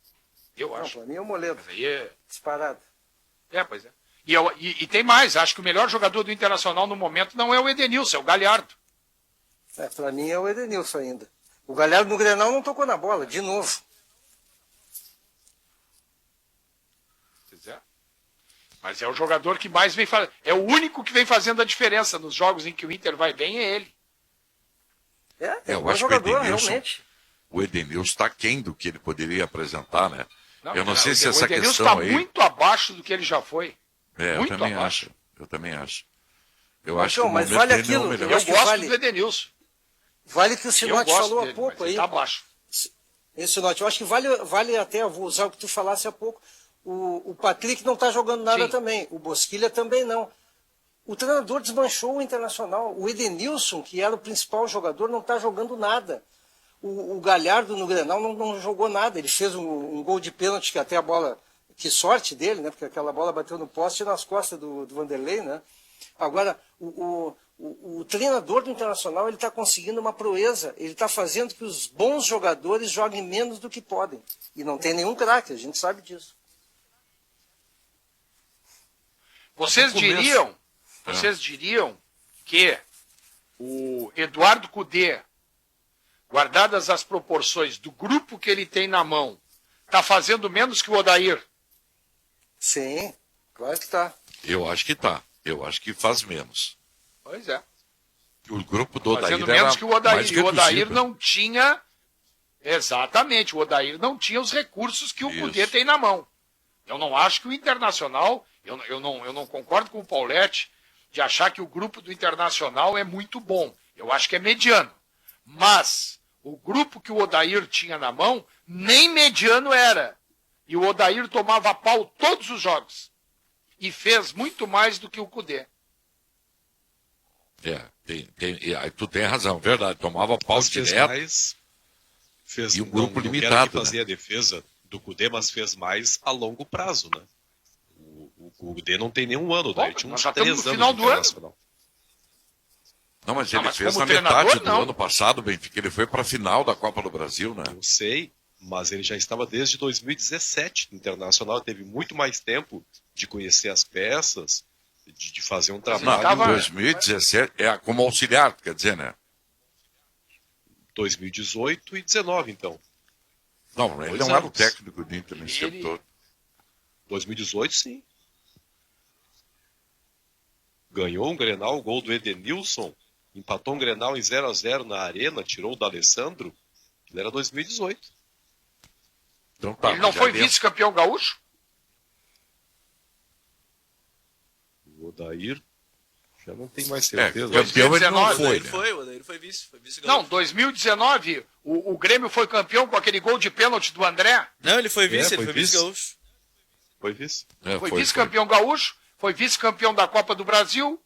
Não, para mim é o Moledo. Mas aí é. Disparado. Pois é. E tem mais. Acho que o melhor jogador do Internacional no momento não é o Edenilson, é o Galhardo. Para mim é o Edenilson ainda. O Galhardo no Grenal não tocou na bola, de novo. Pois é. Mas é o jogador que mais vem fazendo. É o único que vem fazendo a diferença nos jogos em que o Inter vai bem, é ele. É Eu um bom acho que o jogador, Edenilson- realmente. O Edenilson está aquém do que ele poderia apresentar, né? Eu não sei se o essa Edenilson questão está aí... muito abaixo do que ele já foi. Eu muito também abaixo. acho. Eu também acho. Eu Mas, acho que o mas momento vale dele não é o aquilo, melhor. Eu acho que gosto vale- do Edenilson. Vale que o Eu Sinote gosto falou dele, há pouco mas aí. ele tá abaixo. Sinote, eu acho que vale até, eu vou usar o que tu falasse há pouco. O Patrick não está jogando nada Sim. também. O Bosquilha também não. O treinador desmanchou o Internacional. O Edenilson, que era o principal jogador, não está jogando nada. O Galhardo no Grenal não jogou nada. Ele fez um gol de pênalti, que até a bola... Que sorte dele, né? Porque aquela bola bateu no poste e nas costas do Vanderlei, né? Agora, o treinador do Internacional, ele está conseguindo uma proeza. Ele está fazendo que os bons jogadores joguem menos do que podem. E não tem nenhum craque, a gente sabe disso. Vocês diriam que o Eduardo Cudê, guardadas as proporções do grupo que ele tem na mão, está fazendo menos que o Odair? Sim, claro que está. Eu acho que tá. Eu acho que faz menos. Pois é. O grupo do Odair Fazendo era menos que o Odair. mais E o Odair reduzido. não tinha... Exatamente, o Odair não tinha os recursos que o Isso. Cudê tem na mão. Eu não acho que o Internacional... Eu não concordo com o Paulette de achar que o grupo do Internacional é muito bom. Eu acho que é mediano. Mas o grupo que o Odair tinha na mão, nem mediano era. E o Odair tomava pau todos os jogos. E fez muito mais do que o Cudê. Tu tem razão, verdade. Tomava pau Mas fez direto. mais. E um grupo não limitado, quero aqui fazer né? a defesa do Cudê, mas fez mais a longo prazo, né? O Cudê não tem nenhum ano, daí Bom, tinha nós uns já estamos 3 no anos final de do ano. Internacional. Não, mas Não, ele mas fez como na treinador, metade do não. ano passado, Benfica. Ele foi para a final da Copa do Brasil, né? Eu sei, mas ele já estava desde 2017 no Internacional, teve muito mais tempo de conhecer as peças, de fazer um Não, trabalho. em tava- 2017, como auxiliar, quer dizer, né? 2018 e 19, então. Não, ele 2 não era o anos. técnico do Inter nesse tempo Ele- todo. 2018, sim. Ganhou um Grenal, o gol do Edenilson, empatou um Grenal em 0-0 na Arena, tirou o D'Alessandro, que era 2018. Então tá, Ele não já foi deu. vice-campeão gaúcho? O Odair, já não tem mais certeza. Campeão ele não 2019, foi, Ele né? foi, o Odair foi vice Não, 2019, o Grêmio foi campeão com aquele gol de pênalti do André. Não, ele foi vice, É, ele foi foi vice vice. gaúcho. Foi vice. É, Foi vice-campeão gaúcho, foi vice-campeão da Copa do Brasil,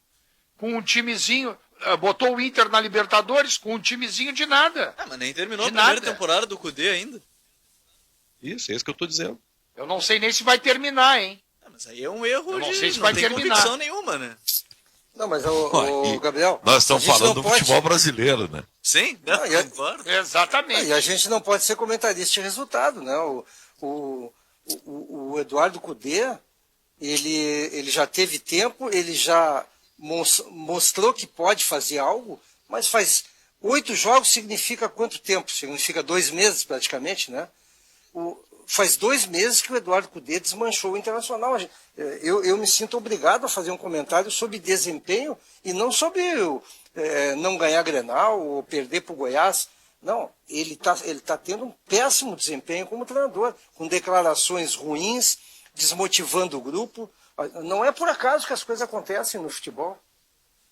com um timezinho, botou o Inter na Libertadores com um timezinho de nada. Ah, mas nem terminou a De primeira nada. temporada do Cudê ainda. Isso, é isso que eu tô dizendo. Eu não sei nem se vai terminar, hein? Ah, mas aí é um erro Eu não de... sei se não vai tem terminar. convicção nenhuma, né? Não, mas Ó, e Gabriel. Nós estamos a gente falando não do pode- futebol brasileiro, né? Sim, Não, e a- concordo. Exatamente. E a gente não pode ser comentarista de resultado, né? O Eduardo Cudê, ele já teve tempo, ele já mostrou que pode fazer algo, mas faz 8 jogos significa quanto tempo? Significa 2 meses praticamente, né? Faz 2 meses que o Eduardo Cudê desmanchou o Internacional. Eu me sinto obrigado a fazer um comentário sobre desempenho e não sobre não ganhar Grenal ou perder para o Goiás. Não, ele tá tendo um péssimo desempenho como treinador, com declarações ruins, desmotivando o grupo. Não é por acaso que as coisas acontecem no futebol.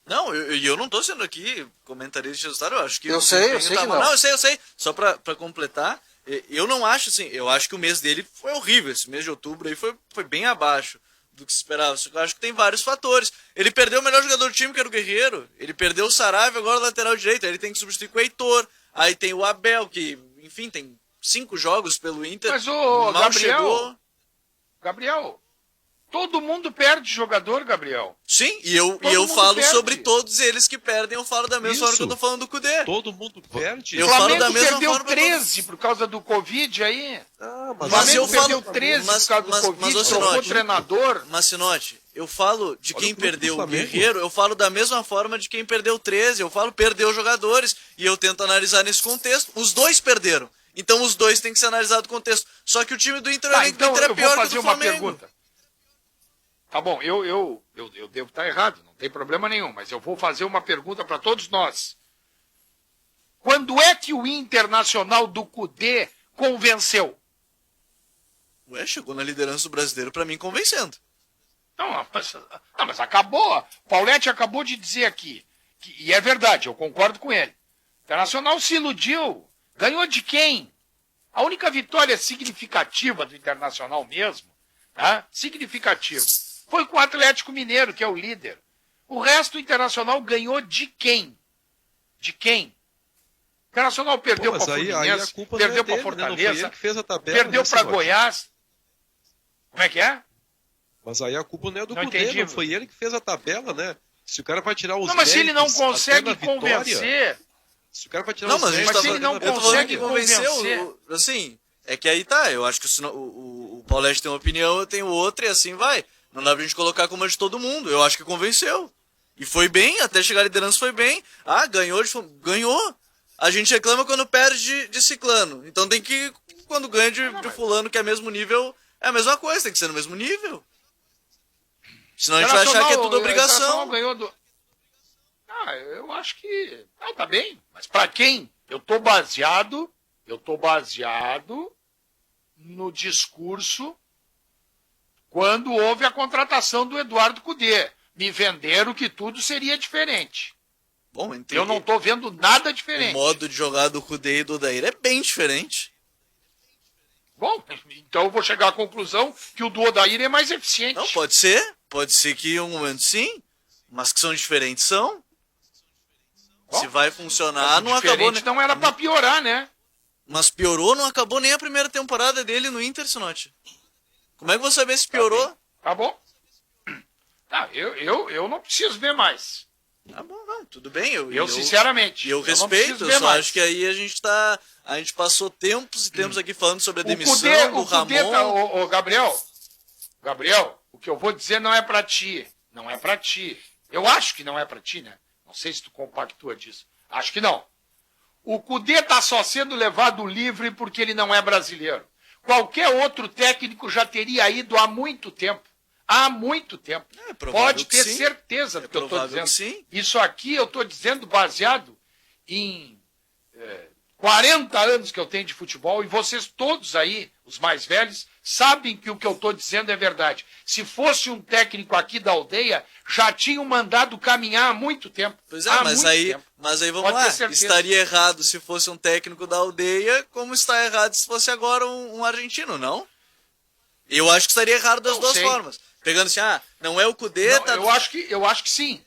Não, eu não tô sendo aqui comentarista de resultado, eu acho que... Eu o sei desempenho que não. Não, eu sei. Só pra completar, eu não acho assim, eu acho que o mês dele foi horrível, esse mês de outubro aí foi bem abaixo do que se esperava. Eu acho que tem vários fatores. Ele perdeu o melhor jogador do time, que era o Guerreiro, ele perdeu o Saravia, agora o lateral direito, aí ele tem que substituir com o Heitor, aí tem o Abel, que, enfim, tem 5 jogos pelo Inter, Mas, ô, mal Gabriel, chegou... Gabriel, todo mundo perde jogador, Gabriel. Sim, e eu mundo falo perde. sobre todos eles que perdem, eu falo da mesma forma que eu tô falando do Cudê. Todo mundo perde. Eu O falo Flamengo da mesma perdeu forma que 13 por causa do Covid aí. Ah, O mas Mas Flamengo eu falo- perdeu 13 mas- por causa do mas- Covid, mas, ô, trocou Sinote, treinador. Macinote, eu falo de Olha quem o grupo do perdeu o Flamengo. Guerreiro, eu falo da mesma forma de quem perdeu 13, eu falo perdeu jogadores, e eu tento analisar nesse contexto. Os dois perderam, então os dois têm que ser analisados no contexto. Só que o time do Inter, Tá, então Inter é eu vou pior que o fazer do uma Flamengo. pergunta. Tá bom, eu devo estar errado, não tem problema nenhum, mas eu vou fazer uma pergunta para todos nós. Quando é que o Internacional do Cudê convenceu? Ué, chegou na liderança do brasileiro pra mim convencendo. Não, mas acabou. Paulete acabou de dizer aqui, e é verdade, eu concordo com ele. O Internacional se iludiu. Ganhou de quem? A única vitória significativa do Internacional mesmo, tá? Significativa, foi com o Atlético Mineiro, que é o líder. O resto do Internacional ganhou de quem? De quem? O Internacional perdeu Pô, para mas o aí a Fluminense, culpa não perdeu é para dele, né? Não foi Fortaleza, ele que fez a tabela, perdeu né, para Sinote? Goiás. Como é que é? Mas aí a culpa não é do Não Cudê, entendi. não foi ele que fez a tabela, né? Se o cara vai tirar os Não, mas se ele não méritos até consegue na vitória, convencer... se o cara vai tirar Não, os mas a gente méritos se tá ele não eu tô falando consegue que convenceu, convencer- assim, é que aí tá, eu acho que o Paulete tem uma opinião, eu tenho outra e assim vai. Não dá pra gente colocar como a de todo mundo, eu acho que convenceu. E foi bem, até chegar à liderança foi bem. Ah, ganhou, ganhou. A gente reclama quando perde de ciclano, então tem que, quando ganha de fulano que é mesmo nível, é a mesma coisa, tem que ser no mesmo nível. Senão a gente vai achar que é tudo O Internacional obrigação. ganhou do... Ah, eu acho que... Ah, tá bem. Mas pra quem? Eu tô baseado no discurso quando houve a contratação do Eduardo Cudê. Me venderam que tudo seria diferente. Bom, Eu não tô vendo nada o diferente. modo de jogar do Cudê e do Odair é bem diferente. Bom, então eu vou chegar à conclusão que o do Odair é mais eficiente. Não, pode ser que em um momento sim, mas que são diferentes são. Bom, Se vai Mas funcionar, o não acabou, diferente não era pra piorar, né? Mas piorou, não acabou nem a primeira temporada dele no Inter, Sinote. Como é que você vai saber se piorou? Tá bom? Tá, eu não preciso ver mais. Tá bom, não, tudo bem. Eu sinceramente. Eu não respeito, preciso eu ver só mais. acho que aí a gente passou tempos e tempos aqui falando sobre a demissão do O Cudê Ramon. tá, ô, Gabriel, o que eu vou dizer não é pra ti. Não é pra ti. Eu acho que não é pra ti, né? Não sei se tu compactua disso. Acho que não. O Cudê tá só sendo levado livre porque ele não é brasileiro. Qualquer outro técnico já teria ido há muito tempo. há muito tempo. É provável Pode que ter sim. certeza do que eu estou provável dizendo. que sim. Isso aqui eu estou dizendo baseado em 40 anos que eu tenho de futebol, e vocês todos aí, os mais velhos, sabem que o que eu estou dizendo é verdade. Se fosse um técnico aqui da aldeia, já tinham mandado caminhar há muito tempo. Pois é, Há mas muito aí, tempo. mas aí vamos Pode lá. ter certeza. Estaria errado se fosse um técnico da aldeia, como está errado se fosse agora um argentino, não? Eu acho que estaria errado das Não duas sei. formas. Pegando assim, não é o Cudê, Não, tá... eu acho que sim.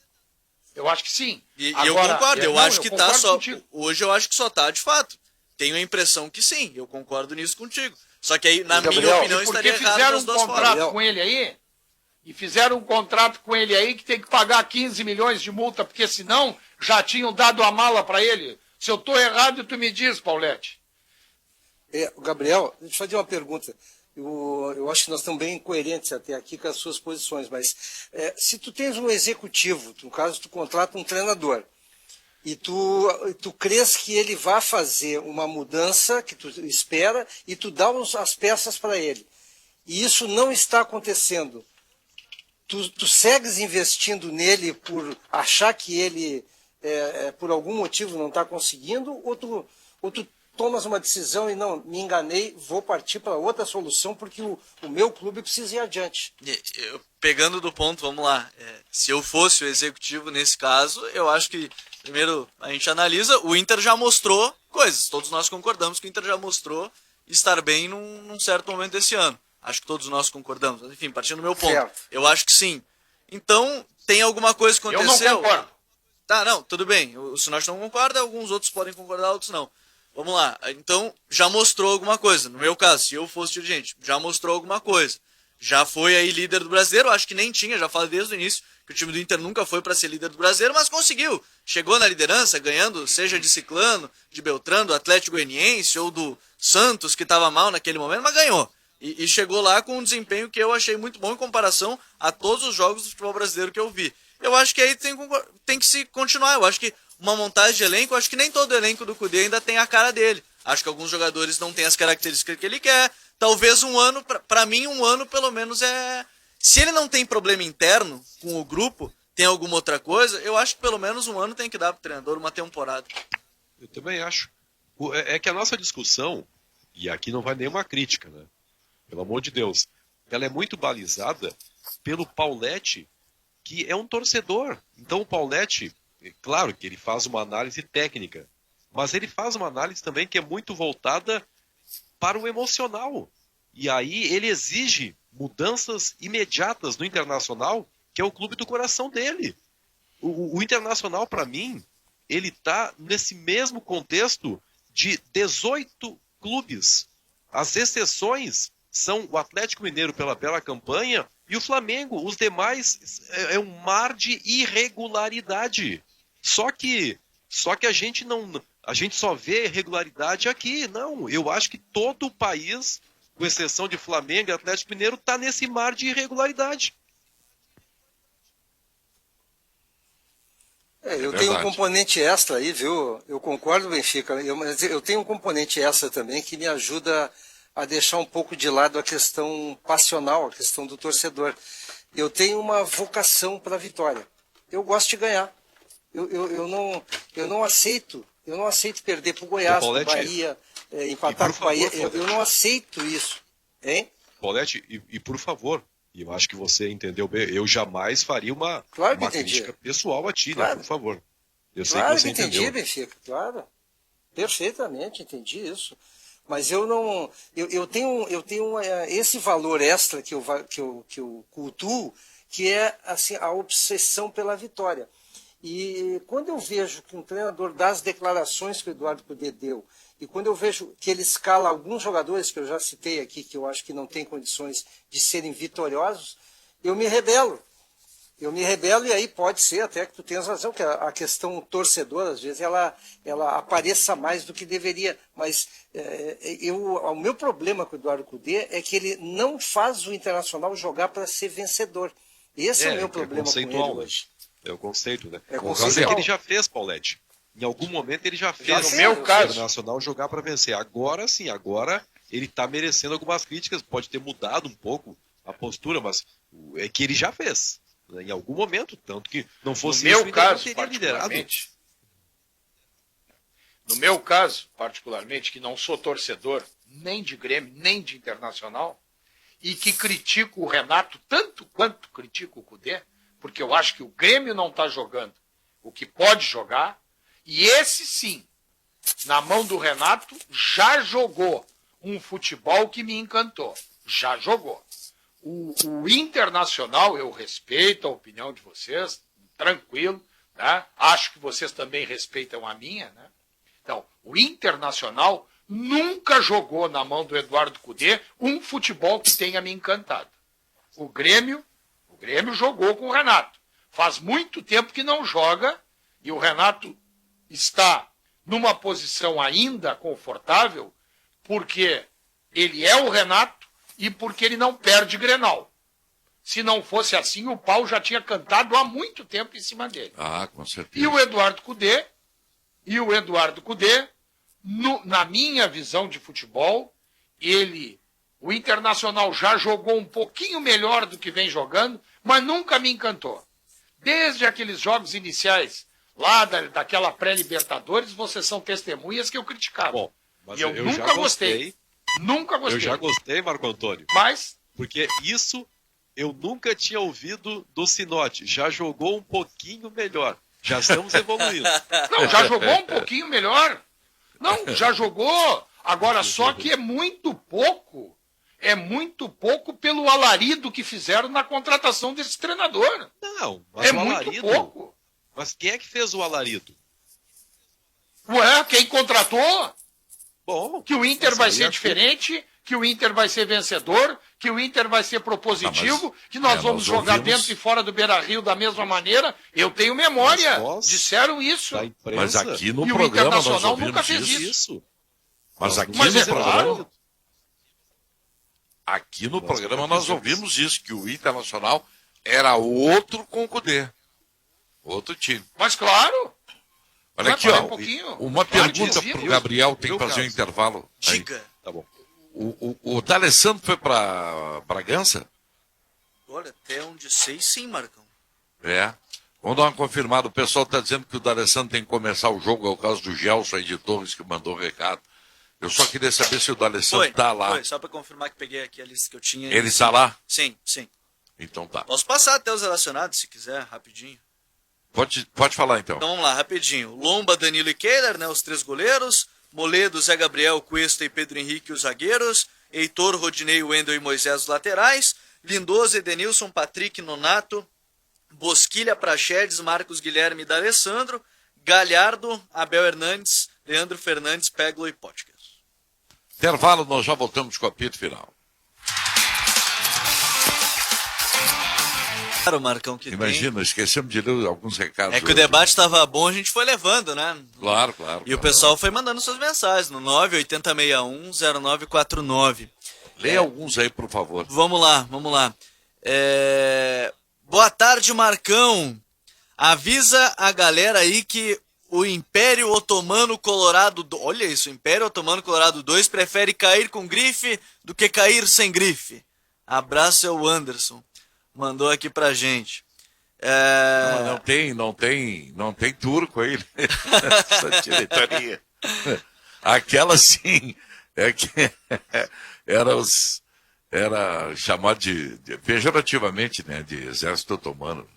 Eu acho que sim. E Agora, eu concordo, eu não, acho que tá concordo só. contigo. Hoje eu acho que só tá de fato. Tenho a impressão que sim, eu concordo nisso contigo. Só que aí, na Gabriel, minha opinião, Porque estaria errado fizeram das um duas contrato formas. com ele aí, e fizeram um contrato com ele aí que tem que pagar 15 milhões de multa, porque senão já tinham dado a mala para ele. Se eu estou errado, tu me diz, Paulette. Gabriel, deixa eu fazer uma pergunta. Eu acho que nós estamos bem coerentes até aqui com as suas posições, mas se tu tens um executivo, no caso tu contrata um treinador, e tu crês que ele vai fazer uma mudança que tu espera e tu dá as peças para ele, e isso não está acontecendo, tu segues investindo nele por achar que ele, por algum motivo, não está conseguindo, ou tu tomas uma decisão e não, me enganei, vou partir para outra solução porque o meu clube precisa ir adiante. Pegando do ponto, vamos lá. Se eu fosse o executivo nesse caso, eu acho que, primeiro, a gente analisa, o Inter já mostrou coisas. Todos nós concordamos que o Inter já mostrou estar bem num certo momento desse ano. Acho que todos nós concordamos. Enfim, partindo do meu ponto. Certo. Eu acho que sim. Então, tem alguma coisa que aconteceu? Eu não concordo. Tá, não, tudo bem. O Sinote não concorda, alguns outros podem concordar, outros não. Vamos lá. Então, já mostrou alguma coisa. No meu caso, se eu fosse dirigente, já mostrou alguma coisa. Já foi aí líder do Brasileiro, acho que nem tinha, já falei desde o início, que o time do Inter nunca foi para ser líder do Brasileiro, mas conseguiu. Chegou na liderança, ganhando, seja de Ciclano, de Beltrano, do Atlético Goianiense ou do Santos, que estava mal naquele momento, mas ganhou. E chegou lá com um desempenho que eu achei muito bom em comparação a todos os jogos do futebol brasileiro que eu vi. Eu acho que aí tem que se continuar. Eu acho que uma montagem de elenco, eu acho que nem todo elenco do Cudê ainda tem a cara dele. Acho que alguns jogadores não têm as características que ele quer. Talvez um ano, pra mim, um ano pelo menos é... Se ele não tem problema interno com o grupo, tem alguma outra coisa, eu acho que pelo menos um ano tem que dar pro treinador uma temporada. Eu também acho. É que a nossa discussão, e aqui não vai nenhuma crítica, né? Pelo amor de Deus, ela é muito balizada pelo Paulette, que é um torcedor. Então o Paulette, é claro que ele faz uma análise técnica, mas ele faz uma análise também que é muito voltada para o emocional. E aí ele exige mudanças imediatas no Internacional, que é o clube do coração dele. O Internacional, para mim, ele está nesse mesmo contexto de 18 clubes. As exceções são o Atlético Mineiro pela bela campanha e o Flamengo. Os demais é um mar de irregularidade. Só que a gente não... A gente só vê irregularidade aqui. Não, eu acho que todo o país, com exceção de Flamengo e Atlético Mineiro, está nesse mar de irregularidade. Eu tenho um componente extra aí, viu? Eu concordo, Benfica, mas eu tenho um componente extra também que me ajuda a deixar um pouco de lado a questão passional, a questão do torcedor. Eu tenho uma vocação para a vitória. Eu gosto de ganhar. Eu não aceito perder para o Goiás, para o Bahia, empatar com o Bahia. Eu não aceito isso. Hein? Paulette, e por favor, e eu acho que você entendeu bem, eu jamais faria uma crítica pessoal a ti, né? Por favor. Eu sei que você entendeu. Entendi, Benfica, claro. Perfeitamente, entendi isso. Mas eu tenho esse valor extra que eu cultuo, que é assim, a obsessão pela vitória. E quando eu vejo que um treinador dá as declarações que o Eduardo Cudê deu, e quando eu vejo que ele escala alguns jogadores que eu já citei aqui, que eu acho que não têm condições de serem vitoriosos, eu me rebelo. E aí pode ser até que tu tenhas razão, que a questão torcedor, às vezes, ela apareça mais do que deveria. Mas o meu problema com o Eduardo Cudê é que ele não faz o Internacional jogar para ser vencedor. Esse é o meu problema com ele hoje. É o conceito, né? É Mas é que ele já fez, Paulette. Em algum momento ele já fez no meu caso, o Internacional jogar para vencer. Agora sim, agora ele está merecendo algumas críticas. Pode ter mudado um pouco a postura, mas É que ele já fez, né, em algum momento, tanto que não No fosse meu isso, o Inter não caso, teria liderado. particularmente, no meu caso, particularmente, que não sou torcedor nem de Grêmio, nem de Internacional, e que critico o Renato tanto quanto critico o Cudê, porque eu acho que o Grêmio não está jogando o que pode jogar, e esse sim, na mão do Renato, já jogou um futebol que me encantou. Já jogou. O Internacional, eu respeito a opinião de vocês, tranquilo, né? Acho que vocês também respeitam a minha, né? Então, o Internacional nunca jogou na mão do Eduardo Cudê um futebol que tenha me encantado. O Grêmio jogou com o Renato. Faz muito tempo que não joga e o Renato está numa posição ainda confortável porque ele é o Renato e porque ele não perde Grenal. Se não fosse assim, o pau já tinha cantado há muito tempo em cima dele. Ah, com certeza. E o Eduardo Cudê, na minha visão de futebol, o Internacional já jogou um pouquinho melhor do que vem jogando, mas nunca me encantou. Desde aqueles jogos iniciais, lá daquela pré-Libertadores, vocês são testemunhas que eu criticava. Bom, mas e eu já nunca gostei. Nunca gostei. Eu já gostei, Marco Antônio. Mas, Porque isso eu nunca tinha ouvido do Sinote. Já jogou um pouquinho melhor. Já estamos evoluindo. não, já jogou um pouquinho melhor. Não, já jogou. Agora, só que é muito pouco. É muito pouco pelo alarido que fizeram na contratação desse treinador. Não, mas É o muito alarido. pouco. Mas quem é que fez o alarido? Ué, quem contratou? Bom, Que o Inter mas vai aí ser é diferente, que o Inter vai ser vencedor, que o Inter vai ser propositivo, que nós vamos jogar dentro e fora do Beira-Rio da mesma maneira. Eu tenho memória. Mas nós, Disseram isso. da imprensa, Mas aqui no E o programa nós Internacional nunca ouvimos fez isso. isso. Mas aqui Mas no é programa, claro. aqui no Nós programa nunca nós fizemos. ouvimos isso, que o Internacional era outro com o Cudê. Outro time. Mas claro. Olha Vai aqui, parar ó. um pouquinho. Uma Claro, pergunta desvio. pro Gabriel, tem que Meu fazer um caso. intervalo. Aí. Diga. Tá bom. O D'Alessandro foi pra Bragança? Olha, até onde sei sim, Marcão. É. Vamos dar uma confirmada. O pessoal está dizendo que o D'Alessandro tem que começar o jogo. É o caso do Gelson aí de Torres que mandou o recado. Eu só queria saber se o D'Alessandro está lá. Foi, só para confirmar que peguei aqui a lista que eu tinha. Ele está lá? Sim, sim. Então tá. Posso passar até os relacionados, se quiser, rapidinho. Pode falar então. Então vamos lá, rapidinho. Lomba, Danilo e Kehler, né, os três goleiros. Moledo, Zé Gabriel, Cuesta e Pedro Henrique, os zagueiros. Heitor, Rodinei, Wendel e Moisés, os laterais. Lindoso, Edenilson, Patrick, Nonato. Bosquilha, Praxedes, Marcos Guilherme e D'Alessandro. Galhardo, Abel Hernandes, Leandro Fernandes, Peglo e Potker. Intervalo, nós já voltamos com o apito final. Claro, Marcão, que Imagina, esquecemos de ler alguns recados. tem. É que o hoje. debate estava bom, a gente foi levando, né? Claro. E o pessoal foi mandando suas mensagens no 980610949. Leia alguns aí, por favor. Vamos lá. Boa tarde, Marcão. Avisa a galera aí que o Império Otomano Colorado... Olha isso, o Império Otomano Colorado 2 prefere cair com grife do que cair sem grife. Abraço, é o Anderson. Mandou aqui pra gente. Não tem turco aí nessa diretoria. Aquela sim, é que era chamado de pejorativamente, né, de exército otomano.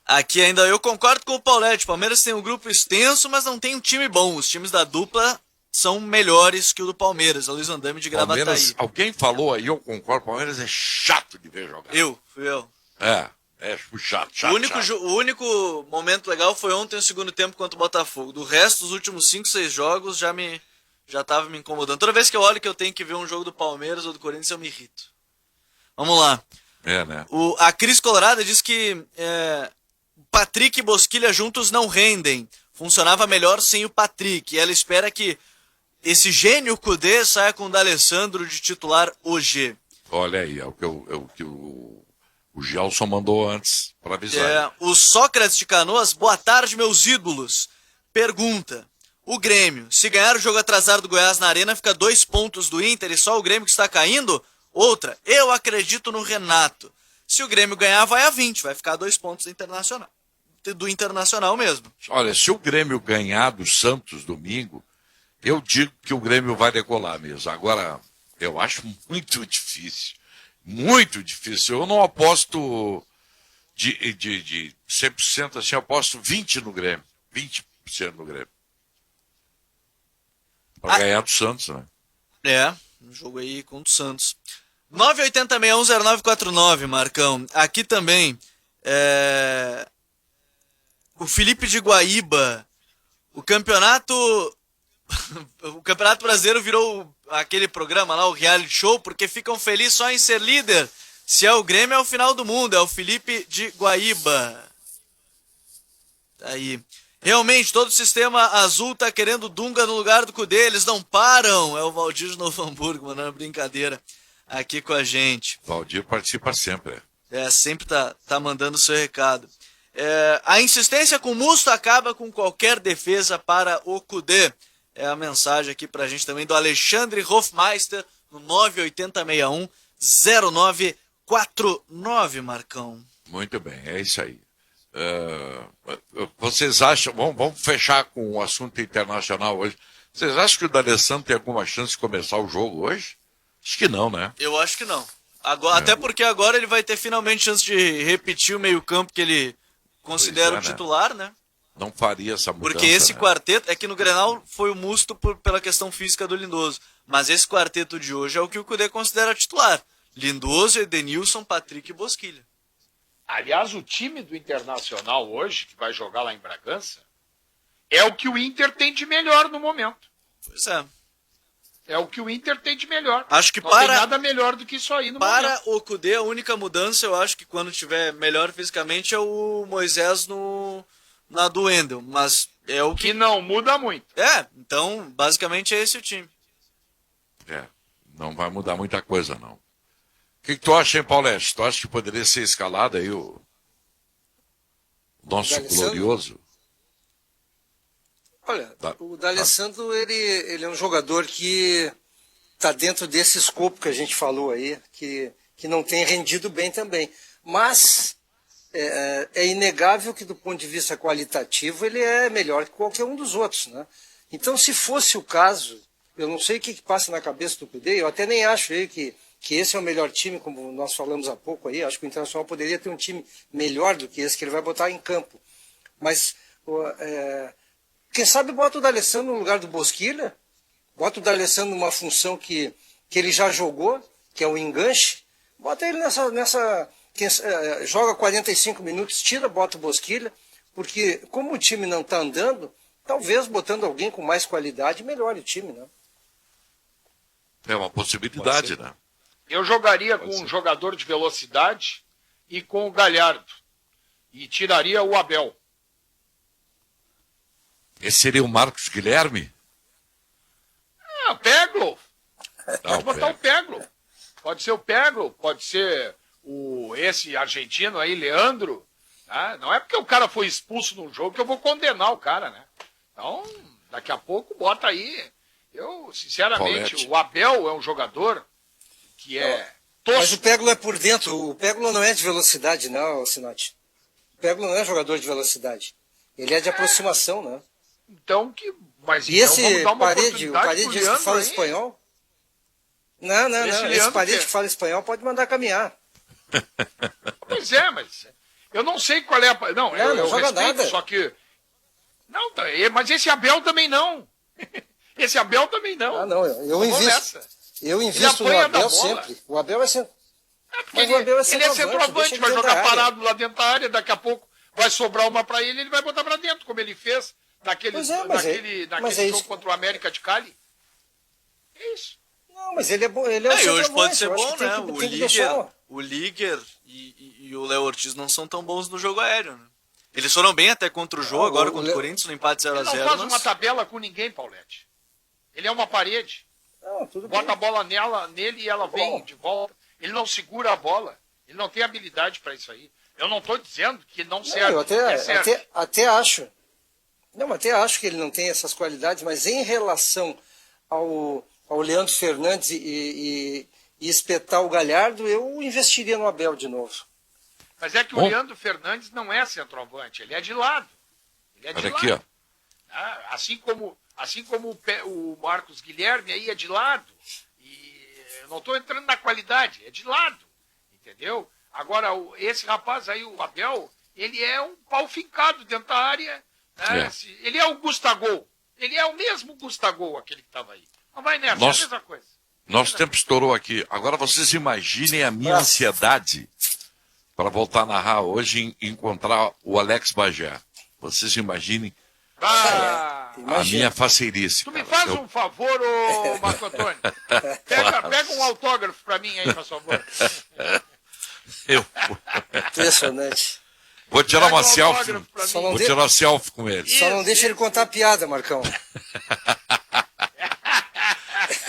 Aqui ainda eu concordo com o Paulete. O Palmeiras tem um grupo extenso, mas não tem um time bom. Os times da dupla são melhores que o do Palmeiras. A Luiz Andame de Gravataí. Palmeiras, alguém falou aí, eu concordo, Palmeiras é chato de ver jogar. Fui eu. É chato. O único momento legal foi ontem, no segundo tempo, contra o Botafogo. Do resto, os últimos 5, 6 jogos já tava me incomodando. Toda vez que eu olho que eu tenho que ver um jogo do Palmeiras ou do Corinthians, eu me irrito. Vamos lá. Né? A Cris Colorada diz que Patrick e Bosquilha juntos não rendem. Funcionava melhor sem o Patrick. E ela espera que esse gênio Cudê saia com o D'Alessandro de titular hoje. Olha aí, é o que o Gelson mandou antes para avisar. O Sócrates de Canoas, boa tarde, meus ídolos. Pergunta: o Grêmio, se ganhar o jogo atrasado do Goiás na Arena, fica 2 pontos do Inter e só o Grêmio que está caindo? Outra: eu acredito no Renato. Se o Grêmio ganhar, vai a 20, vai ficar 2 pontos do Internacional. Do Internacional mesmo. Olha, se o Grêmio ganhar do Santos domingo, eu digo que o Grêmio vai decolar mesmo. Agora, eu acho muito difícil. Muito difícil. Eu não aposto de 100%, assim, eu aposto 20% no Grêmio. 20% no Grêmio. Para ganhar do Santos, né? Um jogo aí contra o Santos. 980610949, Marcão. Aqui também, o Felipe de Guaíba. O campeonato brasileiro virou aquele programa lá, o reality show, porque ficam felizes só em ser líder. Se é o Grêmio, é o final do mundo. É o Felipe de Guaíba. Tá aí. Realmente, todo o sistema azul tá querendo Dunga no lugar do Cudê. Eles não param. É o Valdir de Novo Hamburgo, mandando brincadeira aqui com a gente. Valdir participa sempre. Sempre tá mandando o seu recado. A insistência com o Musto acaba com qualquer defesa para o Cudê. É a mensagem aqui pra gente também do Alexandre Hofmeister no 980610949, Marcão. Muito bem, é isso aí. Vocês acham, vamos fechar com o assunto internacional hoje. Vocês acham que o D'Alessandro tem alguma chance de começar o jogo hoje? Acho que não, né? Eu acho que não. Agora, até porque agora ele vai ter finalmente chance de repetir o meio-campo que ele considera o titular, né? Não faria essa mudança. Porque esse quarteto, é que no Grenal foi o Musto pela questão física do Lindoso. Mas esse quarteto de hoje é o que o Cudê considera titular. Lindoso, Edenilson, Patrick e Bosquilha. Aliás, o time do Internacional hoje, que vai jogar lá em Bragança, é o que o Inter tem de melhor no momento. Pois é. É o que o Inter tem de melhor. Acho que não tem nada melhor do que isso aí no momento. Para o Cudê, a única mudança, eu acho que quando tiver melhor fisicamente, é o Moisés na do Wendel. Mas é o que não muda muito. Então, basicamente é esse o time. Não vai mudar muita coisa, não. O que tu acha, hein, Paulete? Tu acha que poderia ser escalado aí o nosso glorioso? Olha, o D'Alessandro, ele é um jogador que está dentro desse escopo que a gente falou aí, que não tem rendido bem também. Mas é inegável que, do ponto de vista qualitativo, ele é melhor que qualquer um dos outros, né? Então, se fosse o caso, eu não sei o que passa na cabeça do Cudê, eu até nem acho aí que esse é o melhor time, como nós falamos há pouco aí. Acho que o Internacional poderia ter um time melhor do que esse que ele vai botar em campo. Mas quem sabe bota o D'Alessandro no lugar do Bosquilha, bota o D'Alessandro numa função que ele já jogou, que é o enganche, bota ele joga 45 minutos, bota o Bosquilha, porque como o time não está andando, talvez botando alguém com mais qualidade melhore o time, né? É uma possibilidade, né? Eu jogaria com um jogador de velocidade e com o Galhardo. E tiraria o Abel. Esse seria o Marcos Guilherme? Peglo. Pode botar o Peglo. Pode ser o Peglo, pode ser esse argentino aí, Leandro. Tá? Não é porque o cara foi expulso num jogo que eu vou condenar o cara, né? Então, daqui a pouco bota aí. Eu, sinceramente, Paulete. O Abel é um jogador que é tosco. Mas o Peglo é por dentro. O Peglo não é de velocidade, não, Sinotti. O Peglo não é jogador de velocidade. Ele é de aproximação, né? Então, mas e esse vamos dar uma Parede, o Parede que fala espanhol? Não. Esse Parede que fala espanhol pode mandar caminhar. Pois é, mas eu não sei qual é a... Não, eu joga respeito, nada. Só que... Não, mas esse Abel também não. Esse Abel também não. Não, eu invisto. Eu invisto no Abel sempre. O Abel é sempre. Mas o Abel é centroavante, vai jogar parado lá dentro da área, daqui a pouco vai sobrar uma para ele vai botar para dentro, como ele fez naquele jogo contra o América de Cali. É isso. Não, mas ele é bom. Ele é hoje pode ser bom, né? O Liger e o Léo Ortiz não são tão bons no jogo aéreo, né? Eles foram bem até contra o jogo, agora contra o Corinthians, no empate 0x0. Ele não faz uma tabela com ninguém, Paulete. Ele é uma parede. Bota a bola nele e ela vem de volta. Ele não segura a bola. Ele não tem habilidade para isso aí. Eu não estou dizendo que não serve. Eu até acho. Não, até acho que ele não tem essas qualidades, mas em relação ao Leandro Fernandes e espetar o Galhardo, eu investiria no Abel de novo. Mas é que o Bom. Leandro Fernandes não é centroavante, ele é de lado. Ele é de Olha lado. aqui, ó. Ah, assim como o Marcos Guilherme aí é de lado. E eu não estou entrando na qualidade, é de lado. Entendeu? Agora, esse rapaz aí, o Abel, ele é um pau fincado dentro da área. Né? Ele é o Gustavo. Ele é o mesmo Gustavo, aquele que estava aí. Não vai nessa, é a mesma coisa. Nosso tempo estourou aqui. Agora vocês imaginem a minha ansiedade para voltar a narrar hoje e encontrar o Alex Bagé. Vocês imaginem Ah, a minha faceirice. tu me cara. faz um favor, ô Marco Antônio. Pega um autógrafo para mim aí, por favor. Eu Impressionante. vou tirar uma Pega um selfie. autógrafo pra Só mim. não Vou dê- tirar uma selfie com ele. Só não deixa ele contar a piada, Marcão.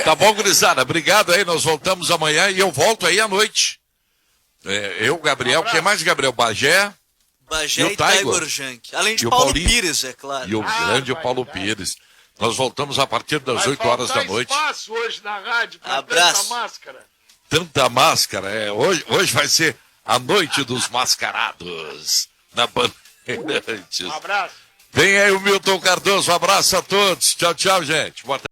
Tá bom, gurizada. Obrigado aí. Nós voltamos amanhã e eu volto aí à noite. Eu, Gabriel. Quem mais, Gabriel? Bagé Bagé E o e Tiger? Tiger Jank. Além de E o Paulo Paulinho? Pires, é claro. e o grande vai, Paulo vai. Pires. Nós voltamos a partir das Vai 8 horas da faltar noite. espaço hoje na rádio para Abraço. tanta máscara. Tanta máscara. Hoje vai ser a noite dos mascarados na Bandeirantes. Um abraço. Vem aí o Milton Cardoso. Um abraço a todos. Tchau, tchau, gente. Boa tarde.